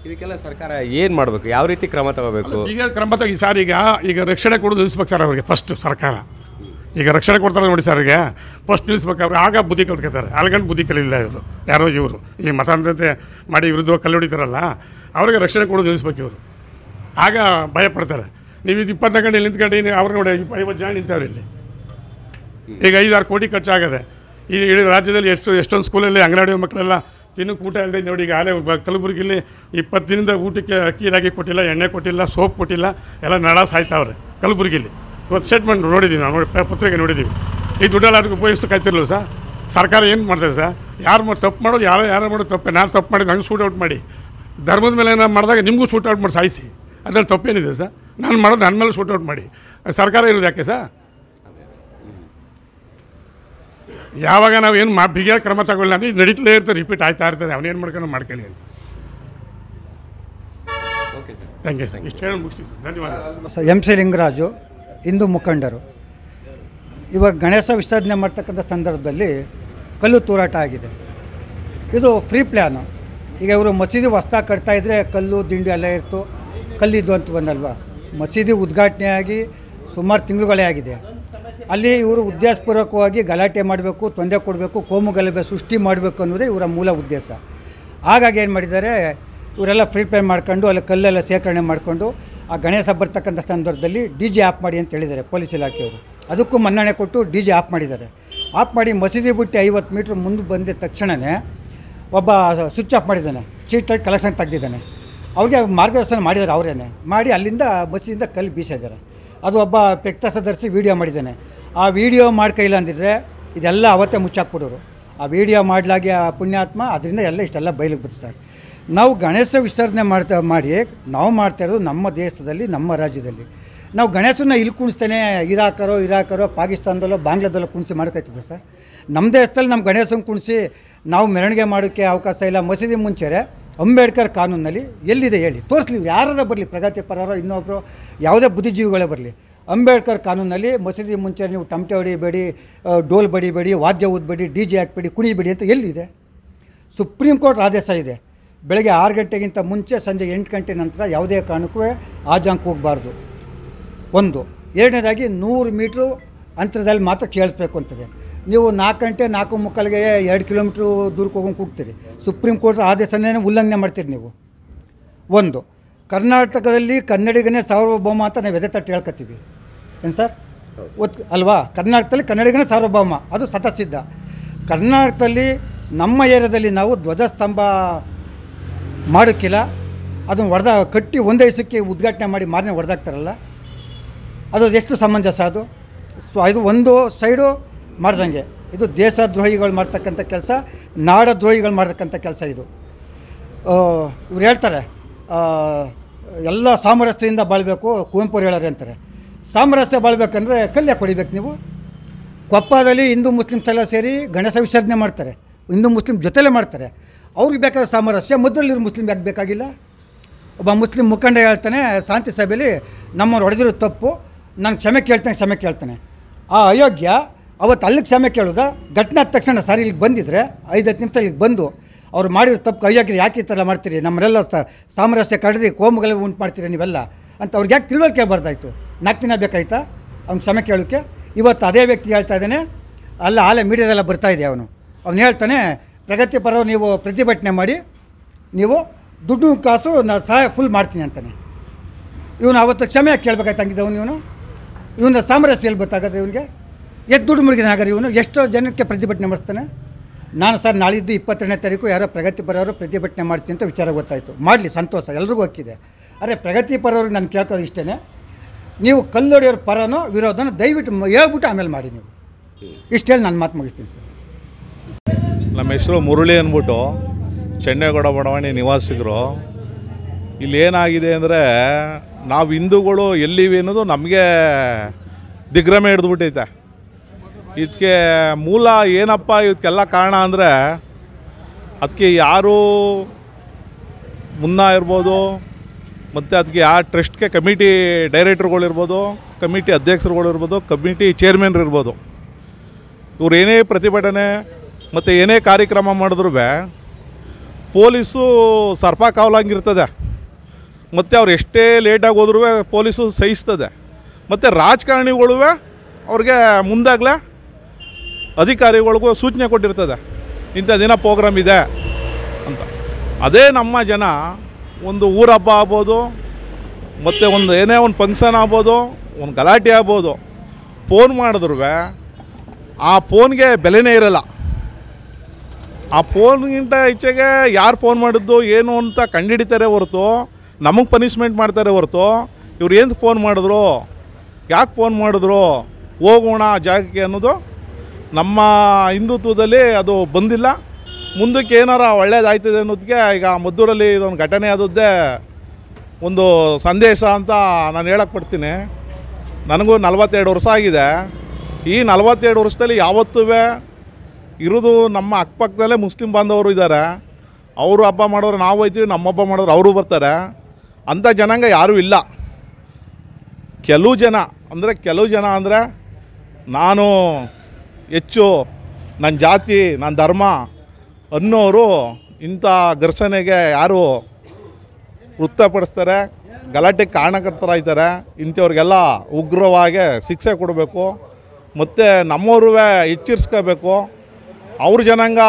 ಇದಕ್ಕೆಲ್ಲ ಸರ್ಕಾರ ಏನು ಮಾಡಬೇಕು, ಯಾವ ರೀತಿ ಕ್ರಮ ತಗೋಬೇಕು? ಈಗ ಕ್ರಮ ತಗಿ ಸರ್. ಈಗ ರಕ್ಷಣೆ ಕೊಡೋದು ನಿಲ್ಲಿಸ್ಬೇಕು ಸರ್ ಅವ್ರಿಗೆ ಫಸ್ಟು ಸರ್ಕಾರ. ಈಗ ರಕ್ಷಣೆ ಕೊಡ್ತಾರೆ ನೋಡಿ ಸರ್, ಅವ್ರಿಗೆ ಫಸ್ಟ್ ನಿಲ್ಲಿಸ್ಬೇಕು. ಅವ್ರು ಆಗ ಬುದ್ಧಿ ಕಲ್ತ್ಕೊತಾರೆ. ಅಲ್ಗಂಡು ಬುದ್ಧಿ ಕಲಿಲ್ಲ ಇವರು ಇವರು. ಈ ಮತಾಂಧತೆ ಮಾಡಿ ವಿರುದ್ಧ ಕಲ್ಲು ಹೊಡಿತಾರಲ್ಲ, ಅವ್ರಿಗೆ ರಕ್ಷಣೆ ಕೊಡೋದು ನಿಲ್ಲಿಸ್ಬೇಕು ಇವರು. ಆಗ ಭಯಪಡ್ತಾರೆ. ನೀವು ಇದು 20 ಗಂಟೆ ನಿಂತ್ಕೊಂಡು ಅವ್ರು ನೋಡಿ 50 ಜನ ನಿಂತವ್ರು ಇಲ್ಲಿ. ಈಗ 5-6 ಕೋಟಿ ಖರ್ಚಾಗದೆ. ಈ ಇಡೀ ರಾಜ್ಯದಲ್ಲಿ ಎಷ್ಟೊಂದು ಸ್ಕೂಲಲ್ಲಿ ಅಂಗನವಾಡಿ ಮಕ್ಕಳೆಲ್ಲ ತಿನ್ನಕ್ಕೆ ಊಟ ಇಲ್ಲದೆ ನೋಡಿ. ಈಗ ಆಲೇ ಕಲಬುರಗಿಲಿ 20 ದಿನದಿಂದ ಊಟಕ್ಕೆ ಅಕ್ಕಿ ರಾಗಿ ಕೊಟ್ಟಿಲ್ಲ, ಎಣ್ಣೆ ಕೊಟ್ಟಿಲ್ಲ, ಸೋಪ್ ಕೊಟ್ಟಿಲ್ಲ, ಎಲ್ಲ ನಡ ಸಾಯ್ತಾವ್ರೆ ಕಲಬುರಗಿಲಿ. ಇವತ್ತು ಸ್ಟೇಟ್ಮೆಂಟ್ ನೋಡಿದ್ದೀವಿ ನಾವು, ಪತ್ರಿಕೆ ನೋಡಿದ್ದೀವಿ. ಈ ದುಡ್ಡೆಲ್ಲ ಅದಕ್ಕೆ ಉಪಯೋಗಿಸೋಕ್ಕಾಯ್ತಿರಲ್ಲ ಸರ್. ಸರ್ಕಾರ ಏನು ಮಾಡ್ತದೆ ಸರ್? ಯಾರು ತಪ್ಪು ಮಾಡೋದು, ಯಾರು ಮಾಡೋದು ತಪ್ಪೆ. ನಾನು ತಪ್ಪು ಮಾಡಿದ್ದು ಹಂಗೆ ಶೂಟ್ ಔಟ್ ಮಾಡಿ, ಧರ್ಮದ ಮೇಲೆ ಏನಾರು ಮಾಡಿದಾಗ ನಿಮಗೂ ಶೂಟ್ ಔಟ್ ಮಾಡಿ ಸಾಯಿಸಿ, ಅದರಲ್ಲಿ ತಪ್ಪೇನಿದೆ ಸರ್? ನಾನು ಮಾಡೋದು ನನ್ನ ಮೇಲೆ ಶೂಟೌಟ್ ಮಾಡಿ ಸರ್ಕಾರ ಇರೋದು ಯಾಕೆ ಸರ್? ಯಾವಾಗ ನಾವೇನು ಬಿಗಿಯಾದ ಕ್ರಮ ತಗೊಳ್ಳಿ ಅಂದರೆ ಇದು ನಡೀತಲೇ ಇರ್ತದೆ, ರಿಪೀಟ್ ಆಗ್ತಾ ಇರ್ತದೆ. ಅವನೇನು ಮಾಡ್ಕೊಳ್ಳಿ ಅಂತ. Thank you sir. ಇಷ್ಟು ಹೇಳಿ ಮುಗಿಸ್ತೀವಿ. ಧನ್ಯವಾದ. ಎಂ ಸಿ ಲಿಂಗರಾಜು, ಹಿಂದೂ ಮುಖಂಡರು. ಇವಾಗ ಗಣೇಶ ವಿಸರ್ಜನೆ ಮಾಡ್ತಕ್ಕಂಥ ಸಂದರ್ಭದಲ್ಲಿ ಕಲ್ಲು ತೂರಾಟ ಆಗಿದೆ. ಇದು ಫ್ರೀ ಪ್ಲ್ಯಾನು. ಈಗ ಇವರು ಮಸೀದಿ ಹೊಸ್ದಾಗಿ ಕಟ್ತಾಯಿದ್ರೆ ಕಲ್ಲು ದಿಂಡು ಎಲ್ಲ ಇತ್ತು, ಕಲ್ಲಿದ್ದು ಅಂತ ಬಂದಲ್ವ. ಮಸೀದಿ ಉದ್ಘಾಟನೆಯಾಗಿ ಸುಮಾರು ತಿಂಗಳುಗಳೇ ಆಗಿದೆ. ಅಲ್ಲಿ ಇವರು ಉದ್ದೇಶಪೂರ್ವಕವಾಗಿ ಗಲಾಟೆ ಮಾಡಬೇಕು, ತೊಂದರೆ ಕೊಡಬೇಕು, ಕೋಮು ಗಲಭೆ ಸೃಷ್ಟಿ ಮಾಡಬೇಕು ಅನ್ನೋದೇ ಇವರ ಮೂಲ ಉದ್ದೇಶ. ಹಾಗಾಗಿ ಏನು ಮಾಡಿದ್ದಾರೆ, ಇವರೆಲ್ಲ ಫ್ರೀ ಪ್ಲ್ಯಾನ್ ಮಾಡ್ಕೊಂಡು ಅಲ್ಲಿ ಕಲ್ಲೆಲ್ಲ ಶೇಖರಣೆ ಮಾಡಿಕೊಂಡು ಆ ಗಣೇಶ ಬರ್ತಕ್ಕಂಥ ಸಂದರ್ಭದಲ್ಲಿ DJ ಆಫ್ ಮಾಡಿ ಅಂತ ಹೇಳಿದ್ದಾರೆ ಪೊಲೀಸ್ ಇಲಾಖೆಯವರು. ಅದಕ್ಕೂ ಮನ್ನಣೆ ಕೊಟ್ಟು DJ ಆಫ್ ಮಾಡಿದ್ದಾರೆ. ಆಫ್ ಮಾಡಿ ಮಸೀದಿ ಬಿಟ್ಟು 50 ಮೀಟ್ರ್ ಮುಂದೆ ಬಂದಿದ್ದ ತಕ್ಷಣವೇ ಒಬ್ಬ ಸ್ವಿಚ್ ಆಫ್ ಮಾಡಿದ್ದಾನೆ, ಸ್ಟ್ರೀಟ್ ಲೈಟ್ ಕಲೆಕ್ಷನ್ ತೆಗೆದಿದ್ದಾನೆ. ಅವ್ರಿಗೆ ಮಾರ್ಗದರ್ಶನ ಮಾಡಿದ್ದಾರೆ, ಅವರೇನೆ ಮಾಡಿ ಅಲ್ಲಿಂದ ಮಸೀದಿಯಿಂದ ಕಲ್ಲು ಬೀಸಿದ್ದಾರೆ. ಅದು ಒಬ್ಬ ವ್ಯಕ್ತಸ ಧರಿಸಿ ವೀಡಿಯೋ ಮಾಡಿದ್ದಾನೆ. ಆ ವಿಡಿಯೋ ಮಾಡ್ಕೈಲ್ಲ ಅಂದಿದ್ರೆ ಇದೆಲ್ಲ ಅವತ್ತೇ ಮುಚ್ಚಾಕ್ಬಿಡೋರು. ಆ ವಿಡಿಯೋ ಮಾಡಲಾಗಿ ಆ ಪುಣ್ಯಾತ್ಮ ಅದರಿಂದ ಎಲ್ಲ ಇಷ್ಟೆಲ್ಲ ಬಯಲಿಗೆ ಬರ್ತಾರೆ. ನಾವು ಗಣೇಶ ವಿಸರ್ಜನೆ ಮಾಡಿ ನಾವು ಮಾಡ್ತಾ ಇರೋದು ನಮ್ಮ ದೇಶದಲ್ಲಿ, ನಮ್ಮ ರಾಜ್ಯದಲ್ಲಿ. ನಾವು ಗಣೇಶನ ಇಲ್ಲಿ ಕುಣಿಸ್ತೇನೆ, ಇರಾಕರೋ ಪಾಕಿಸ್ತಾನದಲ್ಲೋ ಬಾಂಗ್ಲಾದಲ್ಲೋ ಕುಣಿಸಿ ಮಾಡೋಕ್ಕಾಯ್ತದೆ ಸರ್? ನಮ್ಮ ದೇಶದಲ್ಲಿ ನಮ್ಮ ಗಣೇಶನ ಕುಣಿಸಿ ನಾವು ಮೆರವಣಿಗೆ ಮಾಡೋಕ್ಕೆ ಅವಕಾಶ ಇಲ್ಲ. ಮಸೀದಿ ಮುಂಚೆ ಅಂಬೇಡ್ಕರ್ ಕಾನೂನಲ್ಲಿ ಎಲ್ಲಿದೆ ಹೇಳಿ, ತೋರಿಸ್ಲಿ. ಯಾರು ಬರಲಿ, ಪ್ರಗತಿಪರರೋ ಇನ್ನೊಬ್ಬರು ಯಾವುದೇ ಬುದ್ಧಿಜೀವಿಗಳೇ ಬರಲಿ, ಅಂಬೇಡ್ಕರ್ ಕಾನೂನಲ್ಲಿ ಮಸೀದಿ ಮುಂಚೆ ನೀವು ಟಮಟೆ ಹೊಡಿಬೇಡಿ, ಡೋಲ್ ಬಡಿಬೇಡಿ, ವಾದ್ಯ ಊದಬೇಡಿ, DJ ಹಾಕಬೇಡಿ, ಕುಣಿಬೇಡಿ ಅಂತ ಎಲ್ಲಿದೆ? ಸುಪ್ರೀಂ ಕೋರ್ಟ್ ಆದೇಶ ಇದೆ. ಬೆಳಗ್ಗೆ 6 ಗಂಟೆಗಿಂತ ಮುಂಚೆ ಸಂಜೆ 8 ಗಂಟೆ ನಂತರ ಯಾವುದೇ ಕಾರಣಕ್ಕೂ ಆಜಾಂಕ್ ಹೋಗಬಾರ್ದು. ಒಂದು. ಎರಡನೇದಾಗಿ 100 ಮೀಟ್ರು ಅಂತರದಲ್ಲಿ ಮಾತ್ರ ಕೇಳಿಸ್ಬೇಕು ಅಂತದೆ. ನೀವು 4 ಗಂಟೆ 4:45ಗೆ 2 ಕಿಲೋಮೀಟ್ರು ದೂರಕ್ಕೆ ಹೋಗೋಂಗೆ ಕೂಗ್ತೀರಿ. ಸುಪ್ರೀಂ ಕೋರ್ಟ್ ಆದೇಶನೇ ಉಲ್ಲಂಘನೆ ಮಾಡ್ತೀರಿ ನೀವು. ಒಂದು. ಕರ್ನಾಟಕದಲ್ಲಿ ಕನ್ನಡಿಗನೇ ಸಾರ್ವಭೌಮ ಅಂತ ನಾವು ಎದೆ ತಟ್ಟು ಹೇಳ್ಕೊತೀವಿ. ಏನು ಸರ್? ಅಲ್ವಾ? ಕರ್ನಾಟಕದಲ್ಲಿ ಕನ್ನಡಿಗನೇ ಸಾರ್ವಭೌಮ, ಅದು ಸತಸಿದ್ಧ. ಕರ್ನಾಟಕದಲ್ಲಿ ನಮ್ಮ ಏರಿಯಾದಲ್ಲಿ ನಾವು ಧ್ವಜಸ್ತಂಭ ಮಾಡೋಕ್ಕಿಲ್ಲ. ಅದನ್ನು ಕಟ್ಟಿ ಒಂದೇ ದಿವಸಕ್ಕೆ ಉದ್ಘಾಟನೆ ಮಾಡಿ ಮಾರನೇ ಹೊಡೆದಾಕ್ತಾರಲ್ಲ, ಅದು ಎಷ್ಟು ಸಮಂಜಸ ಅದು? ಇದು ಒಂದು ಸೈಡು ಮಾಡ್ದಂಗೆ ಇದು ದೇಶದ್ರೋಹಿಗಳು ಮಾಡ್ತಕ್ಕಂಥ ಕೆಲಸ, ನಾಡದ್ರೋಹಿಗಳು ಮಾಡ್ತಕ್ಕಂಥ ಕೆಲಸ ಇದು. ಇವ್ರು ಹೇಳ್ತಾರೆ ಎಲ್ಲ ಸಾಮರಸ್ಯದಿಂದ ಬಾಳಬೇಕು, ಕುವೆಂಪು ಹೇಳೋರು ಅಂತಾರೆ. ಸಾಮರಸ್ಯ ಬಾಳ್ಬೇಕಂದ್ರೆ ಕಲ್ಯಾಕ್ ಹೊಡಿಬೇಕು ನೀವು. ಕೊಪ್ಪದಲ್ಲಿ ಹಿಂದೂ ಮುಸ್ಲಿಮ್ಸ್ ಎಲ್ಲ ಸೇರಿ ಗಣೇಶ ವಿಸರ್ಜನೆ ಮಾಡ್ತಾರೆ, ಹಿಂದೂ ಮುಸ್ಲಿಮ್ ಜೊತೆಲೇ ಮಾಡ್ತಾರೆ. ಅವ್ರಿಗೆ ಬೇಕಾದ ಸಾಮರಸ್ಯ, ಮೊದಲಿರೋ ಮುಸ್ಲಿಮ್ ಯಾಕೆ ಬೇಕಾಗಿಲ್ಲ? ಒಬ್ಬ ಮುಸ್ಲಿಂ ಮುಖಂಡ ಹೇಳ್ತಾನೆ ಶಾಂತಿ ಸಭೆಯಲ್ಲಿ, ನಮ್ಮವ್ರು ಹೊಡೆದಿರೋ ತಪ್ಪು, ನಾನು ಕ್ಷಮೆ ಕೇಳ್ತಾನೆ. ಆ ಅಯೋಗ್ಯ ಅವತ್ತು ಅಲ್ಲಿಗೆ ಕ್ಷಮೆ ಕೇಳೋದ, ಘಟನೆ ಆದ ತಕ್ಷಣ ಸರ್ ಇಲ್ಲಿಗೆ ಬಂದಿದ್ರೆ 5-10 ನಿಮಿಷ ಇಲ್ಲಿಗೆ ಬಂದು ಅವ್ರು ಮಾಡಿರೋ ತಪ್ಪು ಅಯೋಗ್ಯರು ಯಾಕೆ ಈ ಥರ ಮಾಡ್ತೀರಿ, ನಮ್ಮನ್ನೆಲ್ಲ ಸಾಮರಸ್ಯ ಕಡ್ದು ಕೋಮುಗಲಭೆ ಉಂಟು ಮಾಡ್ತೀರಿ ನೀವೆಲ್ಲ ಅಂತ ಅವ್ರಿಗೆ ಯಾಕೆ ತಿಳುವಳಿಕೆ ಬರ್ದಾಯ್ತು? 4 ದಿನ ಬೇಕಾಯ್ತಾ ಅವ್ನು ಕ್ಷಮೆ ಕೇಳೋಕ್ಕೆ? ಇವತ್ತು ಅದೇ ವ್ಯಕ್ತಿ ಹೇಳ್ತಾ ಇದ್ದಾನೆ, ಅಲ್ಲ ಆಲೆ ಮೀಡಿಯಾದೆಲ್ಲ ಬರ್ತಾಯಿದೆ, ಅವನು ಹೇಳ್ತಾನೆ ಪ್ರಗತಿಪರ ನೀವು ಪ್ರತಿಭಟನೆ ಮಾಡಿ, ನೀವು ದುಡ್ಡು ಕಾಸು ನಾನು ಸಹಾಯ ಫುಲ್ ಮಾಡ್ತೀನಿ ಅಂತಾನೆ. ಇವನು ಅವತ್ತು ಕ್ಷಮೆ ಯಾಕೆ ಕೇಳಬೇಕಾಯ್ತು ಹಂಗಿದ್ದವನು? ಇವನ ಸಾಮರಸ್ಯ ಎಲ್ಲಿ ಗೊತ್ತಾಗತ್ತೆ ಇವನಿಗೆ? ಎಷ್ಟು ದುಡ್ಡು ಮುಳುಗಿದ ಹಾಗಾದ್ರೆ ಇವನು? ಎಷ್ಟೋ ಜನಕ್ಕೆ ಪ್ರತಿಭಟನೆ ಮಾಡಿಸ್ತಾನೆ. ನಾನು ಸರ್ ನಾಳಿದ್ದು 22ನೇ ತಾರೀಕು ಯಾರೋ ಪ್ರಗತಿಪರವರು ಪ್ರತಿಭಟನೆ ಮಾಡ್ತೀನಿ ಅಂತ ವಿಚಾರ ಗೊತ್ತಾಯಿತು. ಮಾಡಲಿ, ಸಂತೋಷ, ಎಲ್ರಿಗೂ ಒಕ್ಕಿದೆ. ಅರೆ ಪ್ರಗತಿಪರವ್ರಿಗೆ ನಾನು ಕೇಳ್ಕೋದು ಇಷ್ಟೇ, ನೀವು ಕಲ್ಲೊಡೆಯೋರ ಪರನೋ ವಿರೋಧನೋ ದಯವಿಟ್ಟು ಹೇಳ್ಬಿಟ್ಟು ಆಮೇಲೆ ಮಾಡಿ. ನೀವು ಇಷ್ಟು ಹೇಳಿ ನಾನು ಮಾತು ಮುಗಿಸ್ತೀನಿ ಸರ್. ನಮ್ಮ ಹೆಸರು ಮುರಳಿ ಅಂದ್ಬಿಟ್ಟು, ಚೆನ್ನೇಗೌಡ ಬಡಾವಣೆ ನಿವಾಸಿಗರು. ಇಲ್ಲಿ ಏನಾಗಿದೆ ಅಂದರೆ, ನಾವು ಹಿಂದೂಗಳು ಎಲ್ಲಿವಿ ಅನ್ನೋದು ನಮಗೆ ದಿಗ್ಭ್ರಮೆ ಹಿಡಿದ್ಬಿಟ್ಟೈತೆ. ಇದಕ್ಕೆ ಮೂಲ ಏನಪ್ಪ, ಇದಕ್ಕೆಲ್ಲ ಕಾರಣ ಅಂದರೆ, ಅದಕ್ಕೆ ಯಾರು ಮುನ್ನಾ ಇರ್ಬೋದು, ಮತ್ತು ಅದಕ್ಕೆ ಯಾವ ಟ್ರಸ್ಟ್ಗೆ ಕಮಿಟಿ ಡೈರೆಕ್ಟ್ರುಗಳಿರ್ಬೋದು, ಕಮಿಟಿ ಅಧ್ಯಕ್ಷರುಗಳಿರ್ಬೋದು, ಕಮಿಟಿ ಚೇರ್ಮನ್ರು ಇರ್ಬೋದು, ಇವ್ರು ಏನೇ ಪ್ರತಿಭಟನೆ ಮತ್ತು ಏನೇ ಕಾರ್ಯಕ್ರಮ ಮಾಡಿದ್ರು ಪೊಲೀಸು ಸರ್ಪ ಕಾವಲಂಗಿರ್ತದೆ. ಮತ್ತು ಅವ್ರು ಎಷ್ಟೇ ಲೇಟಾಗಿ ಹೋದ್ರೂ ಪೊಲೀಸು ಸಹಿಸ್ತದೆ. ಮತ್ತು ರಾಜಕಾರಣಿಗಳು ಅವ್ರಿಗೆ ಮುಂದಾಗಲೇ ಅಧಿಕಾರಿಗಳಿಗೂ ಸೂಚನೆ ಕೊಟ್ಟಿರ್ತದೆ, ಇಂಥ ದಿನ ಪ್ರೋಗ್ರಾಮ್ ಇದೆ ಅಂತ. ಅದೇ ನಮ್ಮ ಜನ ಒಂದು ಊರ ಹಬ್ಬ ಆಗ್ಬೋದು, ಮತ್ತು ಒಂದು ಏನೇ ಒಂದು ಫಂಕ್ಷನ್ ಆಗ್ಬೋದು, ಒಂದು ಗಲಾಟೆ ಆಗ್ಬೋದು, ಫೋನ್ ಮಾಡಿದ್ರು ಆ ಫೋನ್ಗೆ ಬೆಲೆನೇ ಇರಲ್ಲ. ಆ ಫೋನ್ಗಿಂತ ಹೆಚ್ಚಿಗೆ ಯಾರು ಫೋನ್ ಮಾಡಿದ್ದು ಏನು ಅಂತ ಕಂಡುಹಿಡಿತಾರೆ ಹೊರತು, ನಮಗೆ ಪನಿಷ್ಮೆಂಟ್ ಮಾಡ್ತಾರೆ ಹೊರತು, ಇವ್ರು ಏನು ಫೋನ್ ಮಾಡಿದ್ರು, ಯಾಕೆ ಫೋನ್ ಮಾಡಿದ್ರು, ಹೋಗೋಣ ಜಾಗಕ್ಕೆ ಅನ್ನೋದು ನಮ್ಮ ಹಿಂದುತ್ವದಲ್ಲಿ ಅದು ಬಂದಿಲ್ಲ. ಮುಂದಕ್ಕೆ ಏನಾರ ಒಳ್ಳೇದಾಯ್ತದೆ ಅನ್ನೋದಕ್ಕೆ ಈಗ ಮದ್ದೂರಲ್ಲಿ ಇದೊಂದು ಘಟನೆ ಆದದ್ದೇ ಒಂದು ಸಂದೇಶ ಅಂತ ನಾನು ಹೇಳಕ್ಕೆ ಪಡ್ತೀನಿ. ನನಗೂ 42 ವರ್ಷ ಆಗಿದೆ. ಈ 42 ವರ್ಷದಲ್ಲಿ ಯಾವತ್ತೂ ಇರೋದು ನಮ್ಮ ಅಕ್ಕಪಕ್ಕದಲ್ಲೇ ಮುಸ್ಲಿಂ ಬಾಂಧವರು ಇದ್ದಾರೆ. ಅವರು ಹಬ್ಬ ಮಾಡೋರು ನಾವು ಹೋಯ್ತೀವಿ, ನಮ್ಮ ಹಬ್ಬ ಮಾಡೋರು ಅವರು ಬರ್ತಾರೆ. ಅಂಥ ಜನಾಂಗ ಯಾರೂ ಇಲ್ಲ. ಕೆಲವು ಜನ ಅಂದರೆ ನಾನು ಹೆಚ್ಚು ನನ್ನ ಜಾತಿ ನನ್ನ ಧರ್ಮ ಅನ್ನೋರು ಇಂಥ ಘರ್ಷಣೆಗೆ ಯಾರು ವೃತ್ತಪಡಿಸ್ತಾರೆ, ಗಲಾಟೆಗೆ ಕಾರಣಕರ್ತರಾಗ್ತಾರೆ. ಇಂಥವ್ರಿಗೆಲ್ಲ ಉಗ್ರವಾಗಿ ಶಿಕ್ಷೆ ಕೊಡಬೇಕು. ಮತ್ತು ನಮ್ಮವರು ಎಚ್ಚರಿಸ್ಕೋಬೇಕು. ಅವ್ರ ಜನಾಂಗ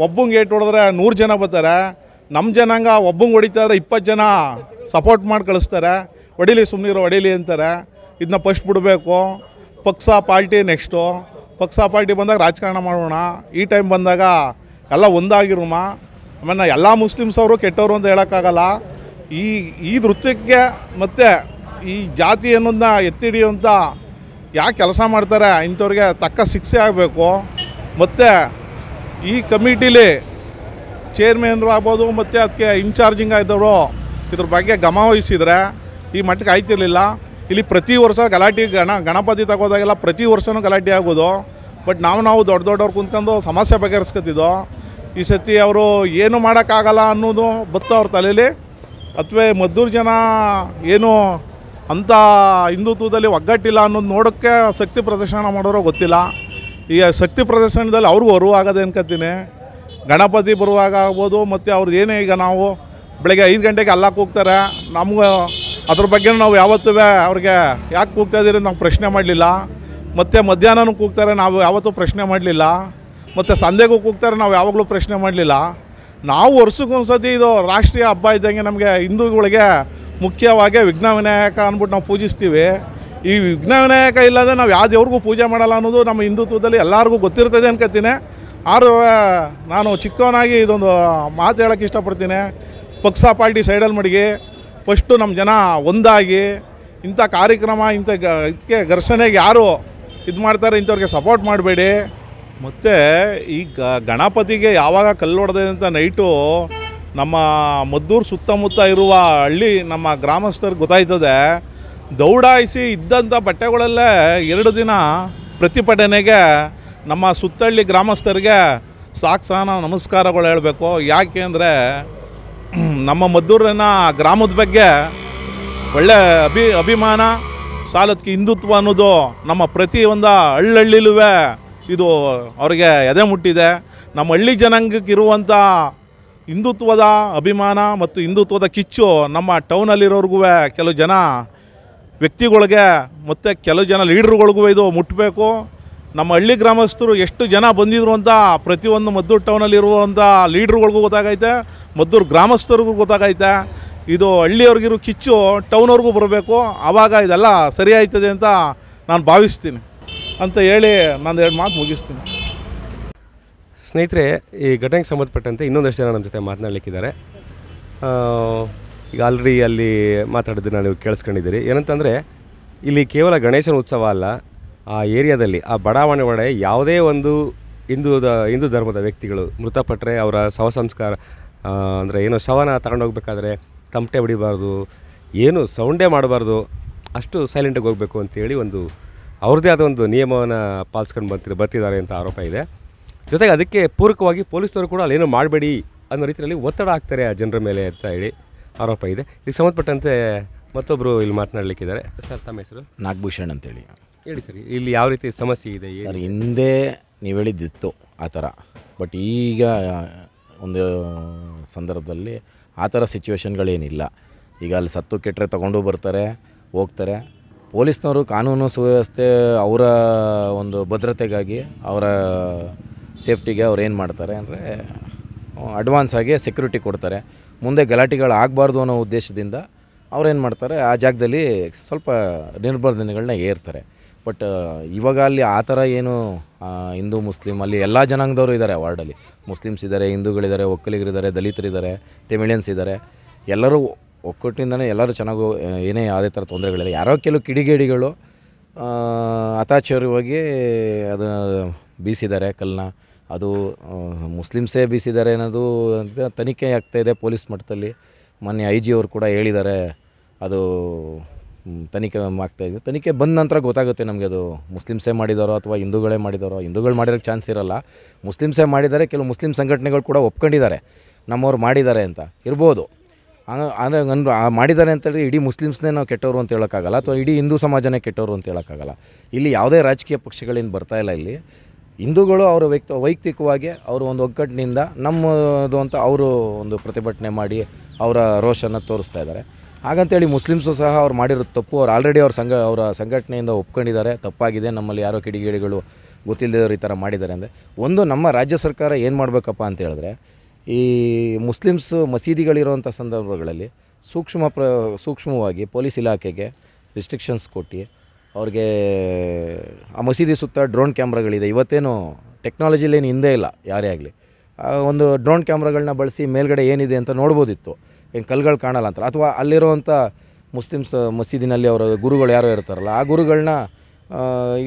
ಒಬ್ಬಂಗೆ ಏಟು ಹೊಡೆದ್ರೆ 100 ಜನ ಬರ್ತಾರೆ. ನಮ್ಮ ಜನಾಂಗ ಒಬ್ಬಂಗೆ ಹೊಡಿತಾರೆ 20 ಜನ ಸಪೋರ್ಟ್ ಮಾಡಿ ಕಳಿಸ್ತಾರೆ. ಹೊಡೀಲಿ ಸುಮ್ಮನಿರೋ ಹೊಡೀಲಿ ಅಂತಾರೆ. ಇದನ್ನ ಫಸ್ಟ್ ಬಿಡಬೇಕು. ಪಕ್ಷ ಪಾರ್ಟಿ ನೆಕ್ಸ್ಟು. ಪಕ್ಷ ಪಾರ್ಟಿ ಬಂದಾಗ ರಾಜಕಾರಣ ಮಾಡೋಣ. ಈ ಟೈಮ್ ಬಂದಾಗ ಎಲ್ಲ ಒಂದಾಗಿರೋಣ. ಆಮೇಲೆ ಎಲ್ಲ ಮುಸ್ಲಿಮ್ಸ್ ಅವರು ಕೆಟ್ಟವರು ಅಂತ ಹೇಳೋಕ್ಕಾಗಲ್ಲ. ಈ ನೃತ್ಯಕ್ಕೆ ಮತ್ತು ಈ ಜಾತಿ ಅನ್ನೋದನ್ನ ಎತ್ತಿಡಿಯುವಂಥ ಯಾಕೆ ಕೆಲಸ ಮಾಡ್ತಾರೆ ಇಂಥವ್ರಿಗೆ ತಕ್ಕ ಶಿಕ್ಷೆ ಆಗಬೇಕು. ಮತ್ತು ಈ ಕಮಿಟಿಲಿ ಚೇರ್ಮನ್ರು ಆಗ್ಬೋದು ಮತ್ತು ಅದಕ್ಕೆ ಇನ್ಚಾರ್ಜಿಂಗ್ ಆಗಿದ್ದವರು ಇದ್ರ ಬಗ್ಗೆ ಗಮನ ವಹಿಸಿದರೆ ಈ ಮಟ್ಟಕ್ಕೆ ಆಯ್ತಿರಲಿಲ್ಲ. ಇಲ್ಲಿ ಪ್ರತಿ ವರ್ಷ ಗಲಾಟೆ ಗಣಪತಿ ತಗೋದಾಗೆಲ್ಲ ಪ್ರತಿ ವರ್ಷವೂ ಗಲಾಟೆ ಆಗೋದು. ಬಟ್ ನಾವು ದೊಡ್ಡವ್ರು ಕುಂತ್ಕೊಂಡು ಸಮಸ್ಯೆ ಬಗೆಹರಿಸ್ಕೊತಿದ್ದೋ. ಈ ಸತಿ ಅವರು ಏನು ಮಾಡೋಕ್ಕಾಗಲ್ಲ ಅನ್ನೋದು ಬತ್ತು ಅವ್ರ ತಲೆಯಲ್ಲಿ. ಅಥವಾ ಮದ್ದೂರು ಜನ ಏನು ಅಂಥ ಹಿಂದುತ್ವದಲ್ಲಿ ಒಗ್ಗಟ್ಟಿಲ್ಲ ಅನ್ನೋದು ನೋಡೋಕ್ಕೆ ಶಕ್ತಿ ಪ್ರದರ್ಶನ ಮಾಡೋರೋ ಗೊತ್ತಿಲ್ಲ. ಈಗ ಶಕ್ತಿ ಪ್ರದರ್ಶನದಲ್ಲಿ ಅವ್ರಿಗೂ ಅರಿವಾಗದೆ ಅನ್ಕೋತೀನಿ. ಗಣಪತಿ ಬರುವಾಗ ಆಗ್ಬೋದು ಮತ್ತು ಅವ್ರದ್ದು ಏನೇ ಈಗ ನಾವು ಬೆಳಗ್ಗೆ 5 ಗಂಟೆಗೆ ಅಲ್ಲ ಕೂಗ್ತಾರೆ. ನಮ್ಗೆ ಅದ್ರ ಬಗ್ಗೆ ನಾವು ಯಾವತ್ತೂ ಅವ್ರಿಗೆ ಯಾಕೆ ಕೂಗ್ತಾಯಿದ್ದೀರಿ ನಾವು ಪ್ರಶ್ನೆ ಮಾಡಲಿಲ್ಲ. ಮತ್ತು ಮಧ್ಯಾಹ್ನನೂ ಕೂಗ್ತಾರೆ, ನಾವು ಯಾವತ್ತೂ ಪ್ರಶ್ನೆ ಮಾಡಲಿಲ್ಲ. ಮತ್ತು ಸಂಜೆಗೂ ಕೂಗ್ತಾರೆ, ನಾವು ಯಾವಾಗಲೂ ಪ್ರಶ್ನೆ ಮಾಡಲಿಲ್ಲ. ನಾವು ವರ್ಷಕ್ಕೊಂದ್ಸತಿ ಇದು ರಾಷ್ಟ್ರೀಯ ಹಬ್ಬ ಇದ್ದಂಗೆ ನಮಗೆ ಹಿಂದೂಗಳಿಗೆ ಮುಖ್ಯವಾಗಿ ವಿಘ್ನ ವಿನಾಯಕ ಅಂದ್ಬಿಟ್ಟು ನಾವು ಪೂಜಿಸ್ತೀವಿ. ಈ ವಿಘ್ನ ವಿನಾಯಕ ಇಲ್ಲದೆ ನಾವು ಯಾವ ದೇವ್ರಿಗೂ ಪೂಜೆ ಮಾಡಲ್ಲ ಅನ್ನೋದು ನಮ್ಮ ಹಿಂದುತ್ವದಲ್ಲಿ ಎಲ್ಲರಿಗೂ ಗೊತ್ತಿರ್ತದೆ ಅನ್ಕೋತೀನಿ. ಆದರೂ ನಾನು ಚಿಕ್ಕವನಾಗಿ ಇದೊಂದು ಮಾತು ಹೇಳೋಕ್ಕೆ ಇಷ್ಟಪಡ್ತೀನಿ. ಪಕ್ಷ ಪಾರ್ಟಿ ಸೈಡಲ್ಲಿ ಮಡಗಿ ಫಸ್ಟು ನಮ್ಮ ಜನ ಒಂದಾಗಿ ಇಂಥ ಕಾರ್ಯಕ್ರಮ ಇದಕ್ಕೆ ಘರ್ಷಣೆಗೆ ಯಾರು ಇದು ಮಾಡ್ತಾರೆ ಇಂಥವ್ರಿಗೆ ಸಪೋರ್ಟ್ ಮಾಡಬೇಡಿ. ಮತ್ತು ಈ ಗಣಪತಿಗೆ ಯಾವಾಗ ಕಲ್ಲು ಹೊಡೆದೆ ಅಂತ ನೈಟು ನಮ್ಮ ಮದ್ದೂರು ಸುತ್ತಮುತ್ತ ಇರುವ ಹಳ್ಳಿ ನಮ್ಮ ಗ್ರಾಮಸ್ಥರಿಗೆ ಗೊತ್ತಾಯ್ತದೆ. ದೌಡಾಯಿಸಿ ಇದ್ದಂಥ ಬಟ್ಟೆಗಳಲ್ಲೇ 2 ದಿನ ಪ್ರತಿಭಟನೆಗೆ ನಮ್ಮ ಸುತ್ತಹಳ್ಳಿ ಗ್ರಾಮಸ್ಥರಿಗೆ ಸಾಕ್ಸಾನ ನಮಸ್ಕಾರಗಳು ಹೇಳಬೇಕು. ಯಾಕೆ ಅಂದರೆ ನಮ್ಮ ಮದ್ದೂರಿನ ಗ್ರಾಮದ ಬಗ್ಗೆ ಒಳ್ಳೆ ಅಭಿಮಾನ ಸಾಲದಕ್ಕೆ ಹಿಂದುತ್ವ ಅನ್ನೋದು ನಮ್ಮ ಪ್ರತಿಯೊಂದು ಹಳ್ಳಿಲೂ ಇದು ಅವರಿಗೆ ಎದೆ ಮುಟ್ಟಿದೆ. ನಮ್ಮ ಹಳ್ಳಿ ಜನಾಂಗಕ್ಕೆ ಇರುವಂಥ ಹಿಂದುತ್ವದ ಅಭಿಮಾನ ಮತ್ತು ಹಿಂದುತ್ವದ ಕಿಚ್ಚು ನಮ್ಮ ಟೌನಲ್ಲಿರೋರ್ಗೂ ಕೆಲವು ಜನ ವ್ಯಕ್ತಿಗಳಿಗೆ ಮತ್ತು ಕೆಲವು ಜನ ಲೀಡ್ರುಗಳಿಗೂ ಇದು ಮುಟ್ಟಬೇಕು. ನಮ್ಮ ಹಳ್ಳಿ ಗ್ರಾಮಸ್ಥರು ಎಷ್ಟು ಜನ ಬಂದಿದ್ರು ಅಂತ ಪ್ರತಿಯೊಂದು ಮದ್ದೂರು ಟೌನಲ್ಲಿರುವಂಥ ಲೀಡ್ರುಗಳಿಗೂ ಗೊತ್ತಾಗೈತೆ, ಮದ್ದೂರು ಗ್ರಾಮಸ್ಥರಿಗೂ ಗೊತ್ತಾಗೈತೆ. ಇದು ಹಳ್ಳಿಯವ್ರಿಗಿರೋ ಕಿಚ್ಚು ಟೌನವ್ರಿಗೂ ಬರಬೇಕು. ಆವಾಗ ಇದೆಲ್ಲ ಸರಿ ಆಯ್ತದೆ ಅಂತ ನಾನು ಭಾವಿಸ್ತೀನಿ ಅಂತ ಹೇಳಿ ನಾನು 2 ಮಾತು ಮುಗಿಸ್ತೀನಿ. ಸ್ನೇಹಿತರೆ, ಈ ಘಟನೆಗೆ ಸಂಬಂಧಪಟ್ಟಂತೆ ಇನ್ನೊಂದಷ್ಟು ಜನ ನಮ್ಮ ಜೊತೆ ಮಾತನಾಡಲಿಕ್ಕಿದ್ದಾರೆ. ಈಗ ಆಲ್ರೆಡಿ ಅಲ್ಲಿ ಮಾತಾಡೋದನ್ನ ನೀವು ಕೇಳಿಸ್ಕೊಂಡಿದ್ದೀರಿ. ಏನಂತಂದರೆ ಇಲ್ಲಿ ಕೇವಲ ಗಣೇಶನ ಉತ್ಸವ ಅಲ್ಲ, ಆ ಏರಿಯಾದಲ್ಲಿ ಆ ಬಡಾವಣೆ ಒಳಗೆ ಯಾವುದೇ ಒಂದು ಹಿಂದೂ ಧರ್ಮದ ವ್ಯಕ್ತಿಗಳು ಮೃತಪಟ್ಟರೆ ಅವರ ಶವ ಸಂಸ್ಕಾರ ಅಂದರೆ ಏನೋ ಶವನ ತಗೊಂಡೋಗ್ಬೇಕಾದ್ರೆ ತಮಟೆ ಹೊಡಿಬಾರ್ದು, ಏನು ಸೌಂಡೇ ಮಾಡಬಾರ್ದು, ಅಷ್ಟು ಸೈಲೆಂಟಾಗಿ ಹೋಗಬೇಕು ಅಂತೇಳಿ ಒಂದು ಅವ್ರದ್ದೇ ಆದ ಒಂದು ನಿಯಮವನ್ನು ಪಾಲಿಸ್ಕೊಂಡು ಬರ್ತಿದ್ದಾರೆ ಅಂತ ಆರೋಪ ಇದೆ. ಜೊತೆಗೆ ಅದಕ್ಕೆ ಪೂರಕವಾಗಿ ಪೊಲೀಸರು ಕೂಡ ಅಲ್ಲೇನೋ ಮಾಡಬೇಡಿ ಅನ್ನೋ ರೀತಿಯಲ್ಲಿ ಒತ್ತಡ ಹಾಕ್ತಾರೆ ಆ ಜನರ ಮೇಲೆ ಅಂತ ಹೇಳಿ ಆರೋಪ ಇದೆ. ಇದಕ್ಕೆ ಸಂಬಂಧಪಟ್ಟಂತೆ ಮತ್ತೊಬ್ಬರು ಇಲ್ಲಿ ಮಾತನಾಡಲಿಕ್ಕಿದ್ದಾರೆ. ಸರ್, ತಮ್ಮ ಹೆಸರು? ನಾಗಭೂಷಣ್ ಅಂತೇಳಿ. ಹೇಳಿ ಸರ್, ಇಲ್ಲಿ ಯಾವ ರೀತಿ ಸಮಸ್ಯೆ ಇದೆ? ಸರ್, ಹಿಂದೆ ನೀವು ಹೇಳಿದ್ದಿತ್ತು ಆ ಥರ, ಬಟ್ ಈಗ ಒಂದು ಸಂದರ್ಭದಲ್ಲಿ ಆ ಥರ ಸಿಚುವೇಶನ್ಗಳೇನಿಲ್ಲ. ಈಗ ಅಲ್ಲಿ ಸತ್ತು ಕೆಟ್ಟರೆ ತಗೊಂಡು ಬರ್ತಾರೆ, ಹೋಗ್ತಾರೆ. ಪೊಲೀಸ್ನವರು ಕಾನೂನು ಸುವ್ಯವಸ್ಥೆ ಅವರ ಒಂದು ಭದ್ರತೆಗಾಗಿ, ಅವರ ಸೇಫ್ಟಿಗೆ ಅವ್ರು ಏನು ಮಾಡ್ತಾರೆ ಅಂದರೆ ಅಡ್ವಾನ್ಸ್ ಆಗಿ ಸೆಕ್ಯೂರಿಟಿ ಕೊಡ್ತಾರೆ. ಮುಂದೆ ಗಲಾಟೆಗಳು ಆಗಬಾರ್ದು ಅನ್ನೋ ಉದ್ದೇಶದಿಂದ ಅವ್ರೇನು ಮಾಡ್ತಾರೆ, ಆ ಜಾಗದಲ್ಲಿ ಸ್ವಲ್ಪ ನಿರ್ಬಂಧನೆಗಳನ್ನ ಏರ್ತಾರೆ. ಬಟ್ ಇವಾಗ ಅಲ್ಲಿ ಆ ಥರ ಏನು ಹಿಂದೂ ಮುಸ್ಲಿಮ್ ಅಲ್ಲಿ ಎಲ್ಲ ಜನಾಂಗದವರು ಇದ್ದಾರೆ. ವಾರ್ಡಲ್ಲಿ ಮುಸ್ಲಿಮ್ಸ್ ಇದ್ದಾರೆ, ಹಿಂದೂಗಳಿದ್ದಾರೆ, ಒಕ್ಕಲಿಗರಿದ್ದಾರೆ, ದಲಿತರಿದ್ದಾರೆ, ತಮಿಳಿಯನ್ಸ್ ಇದ್ದಾರೆ. ಎಲ್ಲರೂ ಒಕ್ಕಟ್ಟಿಂದನೇ ಎಲ್ಲರೂ ಚೆನ್ನಾಗಿ ಏನೇ ಯಾವುದೇ ಥರ ತೊಂದರೆಗಳಿಲ್ಲ. ಯಾರೋ ಕೆಲವು ಕಿಡಿಗೇಡಿಗಳು ಅತಾಚರ್ಯವಾಗಿ ಅದು ಬೀಸಿದ್ದಾರೆ ಕಲ್ಲನ್ನ. ಅದು ಮುಸ್ಲಿಮ್ಸೇ ಬೀಸಿದ್ದಾರೆ ಅನ್ನೋದು ತನಿಖೆ ಆಗ್ತಾಯಿದೆ ಪೊಲೀಸ್ ಮಟ್ಟದಲ್ಲಿ. ಮೊನ್ನೆ IG ಅವರು ಕೂಡ ಹೇಳಿದ್ದಾರೆ, ಅದು ತನಿಖೆ ಆಗ್ತಾಯಿದೆ. ತನಿಖೆ ಬಂದ ನಂತರ ಗೊತ್ತಾಗುತ್ತೆ ನಮಗೆ ಅದು ಮುಸ್ಲಿಮ್ಸೇ ಮಾಡಿದಾರೋ ಅಥವಾ ಹಿಂದೂಗಳೇ ಮಾಡಿದಾರೋ. ಹಿಂದೂಗಳು ಮಾಡಿರೋಕ್ಕೆ ಚಾನ್ಸ್ ಇರೋಲ್ಲ, ಮುಸ್ಲಿಮ್ಸೇ ಮಾಡಿದ್ದಾರೆ. ಕೆಲವು ಮುಸ್ಲಿಂ ಸಂಘಟನೆಗಳು ಕೂಡ ಒಪ್ಕೊಂಡಿದ್ದಾರೆ ನಮ್ಮವ್ರು ಮಾಡಿದ್ದಾರೆ ಅಂತ ಇರ್ಬೋದು. ಅಂದರೆ ಮಾಡಿದ್ದಾರೆ ಅಂತೇಳಿ ಇಡೀ ಮುಸ್ಲಿಮ್ಸ್ನೇ ನಾವು ಕೆಟ್ಟವರು ಅಂತ ಹೇಳೋಕ್ಕಾಗಲ್ಲ, ಅಥವಾ ಇಡೀ ಹಿಂದೂ ಸಮಾಜನೇ ಕೆಟ್ಟವರು ಅಂತ ಹೇಳೋಕ್ಕಾಗಲ್ಲ. ಇಲ್ಲಿ ಯಾವುದೇ ರಾಜಕೀಯ ಪಕ್ಷಗಳೇನು ಬರ್ತಾಯಿಲ್ಲ. ಇಲ್ಲಿ ಹಿಂದೂಗಳು ಅವರು ವೈಯಕ್ತಿಕವಾಗಿ ಅವರು ಒಂದು ಒಗ್ಗಟ್ಟಿನಿಂದ ನಮ್ಮದು ಅಂತ ಅವರು ಒಂದು ಪ್ರತಿಭಟನೆ ಮಾಡಿ ಅವರ ರೋಷನ್ನು ತೋರಿಸ್ತಾ ಇದ್ದಾರೆ. ಹಾಗಂತೇಳಿ ಮುಸ್ಲಿಮ್ಸು ಸಹ ಅವ್ರು ಮಾಡಿರೋ ತಪ್ಪು ಅವ್ರು ಆಲ್ರೆಡಿ ಅವರ ಸಂಘಟನೆಯಿಂದ ಒಪ್ಕೊಂಡಿದ್ದಾರೆ, ತಪ್ಪಾಗಿದೆ, ನಮ್ಮಲ್ಲಿ ಯಾರೋ ಕಿಡಿಗೇಡಿಗಳು ಗೊತ್ತಿಲ್ಲದವ್ರು ಈ ಥರ ಮಾಡಿದ್ದಾರೆ ಅಂದರೆ. ಒಂದು ನಮ್ಮ ರಾಜ್ಯ ಸರ್ಕಾರ ಏನು ಮಾಡಬೇಕಪ್ಪ ಅಂತ ಹೇಳಿದ್ರೆ, ಈ ಮುಸ್ಲಿಮ್ಸ್ ಮಸೀದಿಗಳಿರೋಂಥ ಸಂದರ್ಭಗಳಲ್ಲಿ ಸೂಕ್ಷ್ಮವಾಗಿ ಪೊಲೀಸ್ ಇಲಾಖೆಗೆ ರಿಸ್ಟ್ರಿಕ್ಷನ್ಸ್ ಕೊಟ್ಟು ಅವ್ರಿಗೆ ಆ ಮಸೀದಿ ಸುತ್ತ ಡ್ರೋನ್ ಕ್ಯಾಮ್ರಾಗಳಿದೆ. ಇವತ್ತೇನು ಟೆಕ್ನಾಲಜಿಲೇನು ಹಿಂದೆ ಇಲ್ಲ ಯಾರೇ ಆಗಲಿ. ಒಂದು ಡ್ರೋನ್ ಕ್ಯಾಮ್ರಾಗಳನ್ನ ಬಳಸಿ ಮೇಲ್ಗಡೆ ಏನಿದೆ ಅಂತ ನೋಡ್ಬೋದಿತ್ತು, ಏನು ಕಲ್ಗಳು ಕಾಣಲ್ಲ ಅಂತ. ಅಥವಾ ಅಲ್ಲಿರೋವಂಥ ಮುಸ್ಲಿಮ್ಸ್ ಮಸೀದಿನಲ್ಲಿ ಅವರ ಗುರುಗಳು ಯಾರೋ ಇರ್ತಾರಲ್ಲ, ಆ ಗುರುಗಳನ್ನ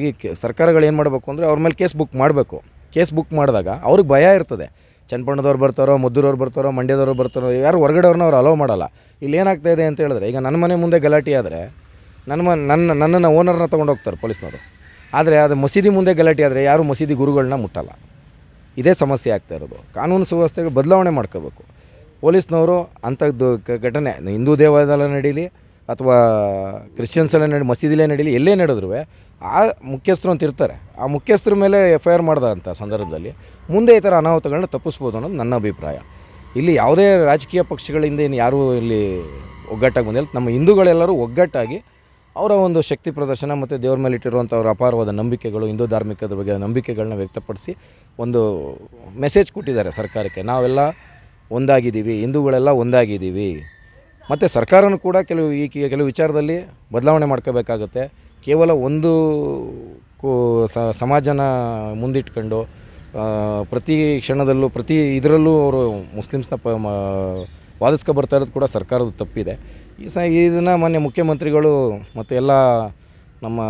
ಈ ಸರ್ಕಾರಗಳು ಏನು ಮಾಡಬೇಕು ಅಂದರೆ ಅವ್ರ ಮೇಲೆ ಕೇಸ್ ಬುಕ್ ಮಾಡಬೇಕು. ಕೇಸ್ ಬುಕ್ ಮಾಡಿದಾಗ ಅವ್ರಿಗೆ ಭಯ ಇರ್ತದೆ, ಚನ್ನಪಣ್ಣದವ್ರು ಬರ್ತಾರೋ, ಮದ್ದೂರವ್ರು ಬರ್ತಾರೋ, ಮಂಡ್ಯದವ್ರು ಬರ್ತಾರೋ, ಯಾರು ಹೊರಗಡೆಯವ್ರನ್ನ ಅವ್ರು ಅಲೋ ಮಾಡಲ್ಲ. ಇಲ್ಲಿ ಏನಾಗ್ತಾಯಿದೆ ಅಂತ ಹೇಳಿದ್ರೆ, ಈಗ ನನ್ನ ಮನೆ ಮುಂದೆ ಗಲಾಟೆ ಆದರೆ ನನ್ನನ್ನು ಓನರ್ನ ತೊಗೊಂಡೋಗ್ತಾರೆ ಪೊಲೀಸ್ನವರು. ಆದರೆ ಅದು ಮಸೀದಿ ಮುಂದೆ ಗಲಾಟೆ ಆದರೆ ಯಾರು ಮಸೀದಿ ಗುರುಗಳನ್ನ ಮುಟ್ಟಲ್ಲ. ಇದೇ ಸಮಸ್ಯೆ ಆಗ್ತಾ ಇರೋದು. ಕಾನೂನು ಸುವ್ಯವಸ್ಥೆಗೆ ಬದಲಾವಣೆ ಮಾಡ್ಕೋಬೇಕು. ಪೊಲೀಸ್ನವರು ಅಂಥದ್ದು ಘಟನೆ ಹಿಂದೂ ದೇವಾಲಯದಲ್ಲೇ ನಡೀಲಿ ಅಥವಾ ಕ್ರಿಶ್ಚಿಯನ್ಸಲ್ಲೇ ಮಸೀದಿಲೇ ನಡೀಲಿ, ಎಲ್ಲೇ ನಡೆದ್ರೂ ಆ ಮುಖ್ಯಸ್ಥರು ಅಂತ ಇರ್ತಾರೆ. ಆ ಮುಖ್ಯಸ್ಥರ ಮೇಲೆ FIR ಮಾಡಿದಂಥ ಸಂದರ್ಭದಲ್ಲಿ ಮುಂದೆ ಈ ಥರ ಅನಾಹುತಗಳನ್ನ ತಪ್ಪಿಸ್ಬೋದು ಅನ್ನೋದು ನನ್ನ ಅಭಿಪ್ರಾಯ. ಇಲ್ಲಿ ಯಾವುದೇ ರಾಜಕೀಯ ಪಕ್ಷಗಳಿಂದ ಏನು ಯಾರೂ ಇಲ್ಲಿ ಒಗ್ಗಟ್ಟಾಗಿ ಬಂದಿಲ್ಲ. ನಮ್ಮ ಹಿಂದೂಗಳೆಲ್ಲರೂ ಒಗ್ಗಟ್ಟಾಗಿ ಅವರ ಒಂದು ಶಕ್ತಿ ಪ್ರದರ್ಶನ ಮತ್ತು ದೇವ್ರ ಮೇಲೆ ಇಟ್ಟಿರುವಂಥ ಅವರ ಅಪಾರವಾದ ನಂಬಿಕೆಗಳು, ಹಿಂದೂ ಧಾರ್ಮಿಕದ ಬಗ್ಗೆ ನಂಬಿಕೆಗಳನ್ನ ವ್ಯಕ್ತಪಡಿಸಿ ಒಂದು ಮೆಸೇಜ್ ಕೊಟ್ಟಿದ್ದಾರೆ ಸರ್ಕಾರಕ್ಕೆ. ನಾವೆಲ್ಲ ಒಂದಾಗಿದ್ದೀವಿ, ಹಿಂದೂಗಳೆಲ್ಲ ಒಂದಾಗಿದ್ದೀವಿ. ಮತ್ತು ಸರ್ಕಾರನೂ ಕೂಡ ಕೆಲವು ವಿಚಾರದಲ್ಲಿ ಬದಲಾವಣೆ ಮಾಡ್ಕೋಬೇಕಾಗುತ್ತೆ. ಕೇವಲ ಒಂದು ಸಮಾಜನ ಮುಂದಿಟ್ಕೊಂಡು ಪ್ರತಿ ಕ್ಷಣದಲ್ಲೂ ಪ್ರತಿ ಇದರಲ್ಲೂ ಅವರು ಮುಸ್ಲಿಮ್ಸ್ನ ವಾದಿಸ್ಕೊ ಬರ್ತಾ ಇರೋದು ಕೂಡ ಸರ್ಕಾರದ ತಪ್ಪಿದೆ. ಇದನ್ನು ಮಾನ್ಯ ಮುಖ್ಯಮಂತ್ರಿಗಳು ಮತ್ತು ಎಲ್ಲ ನಮ್ಮ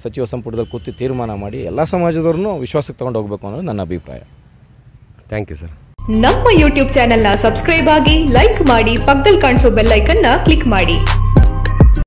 ಸಚಿವ ಸಂಪುಟದಲ್ಲಿ ಕೂತು ತೀರ್ಮಾನ ಮಾಡಿ ಎಲ್ಲ ಸಮಾಜದವ್ರನ್ನೂ ವಿಶ್ವಾಸಕ್ಕೆ ತಗೊಂಡು ಹೋಗಬೇಕು ಅನ್ನೋದು ನನ್ನ ಅಭಿಪ್ರಾಯ. Thank you sir. ನಮ್ಮ ಯೂಟ್ಯೂಬ್ ಚಾನೆಲ್ನ ಸಬ್ಸ್ಕ್ರೈಬ್ ಆಗಿ, ಲೈಕ್ ಮಾಡಿ, ಪಕ್ಕದಲ್ಲಿ ಕಾಣಿಸೋ ಬೆಲ್ ಐಕನ್ನ ಕ್ಲಿಕ್ ಮಾಡಿ.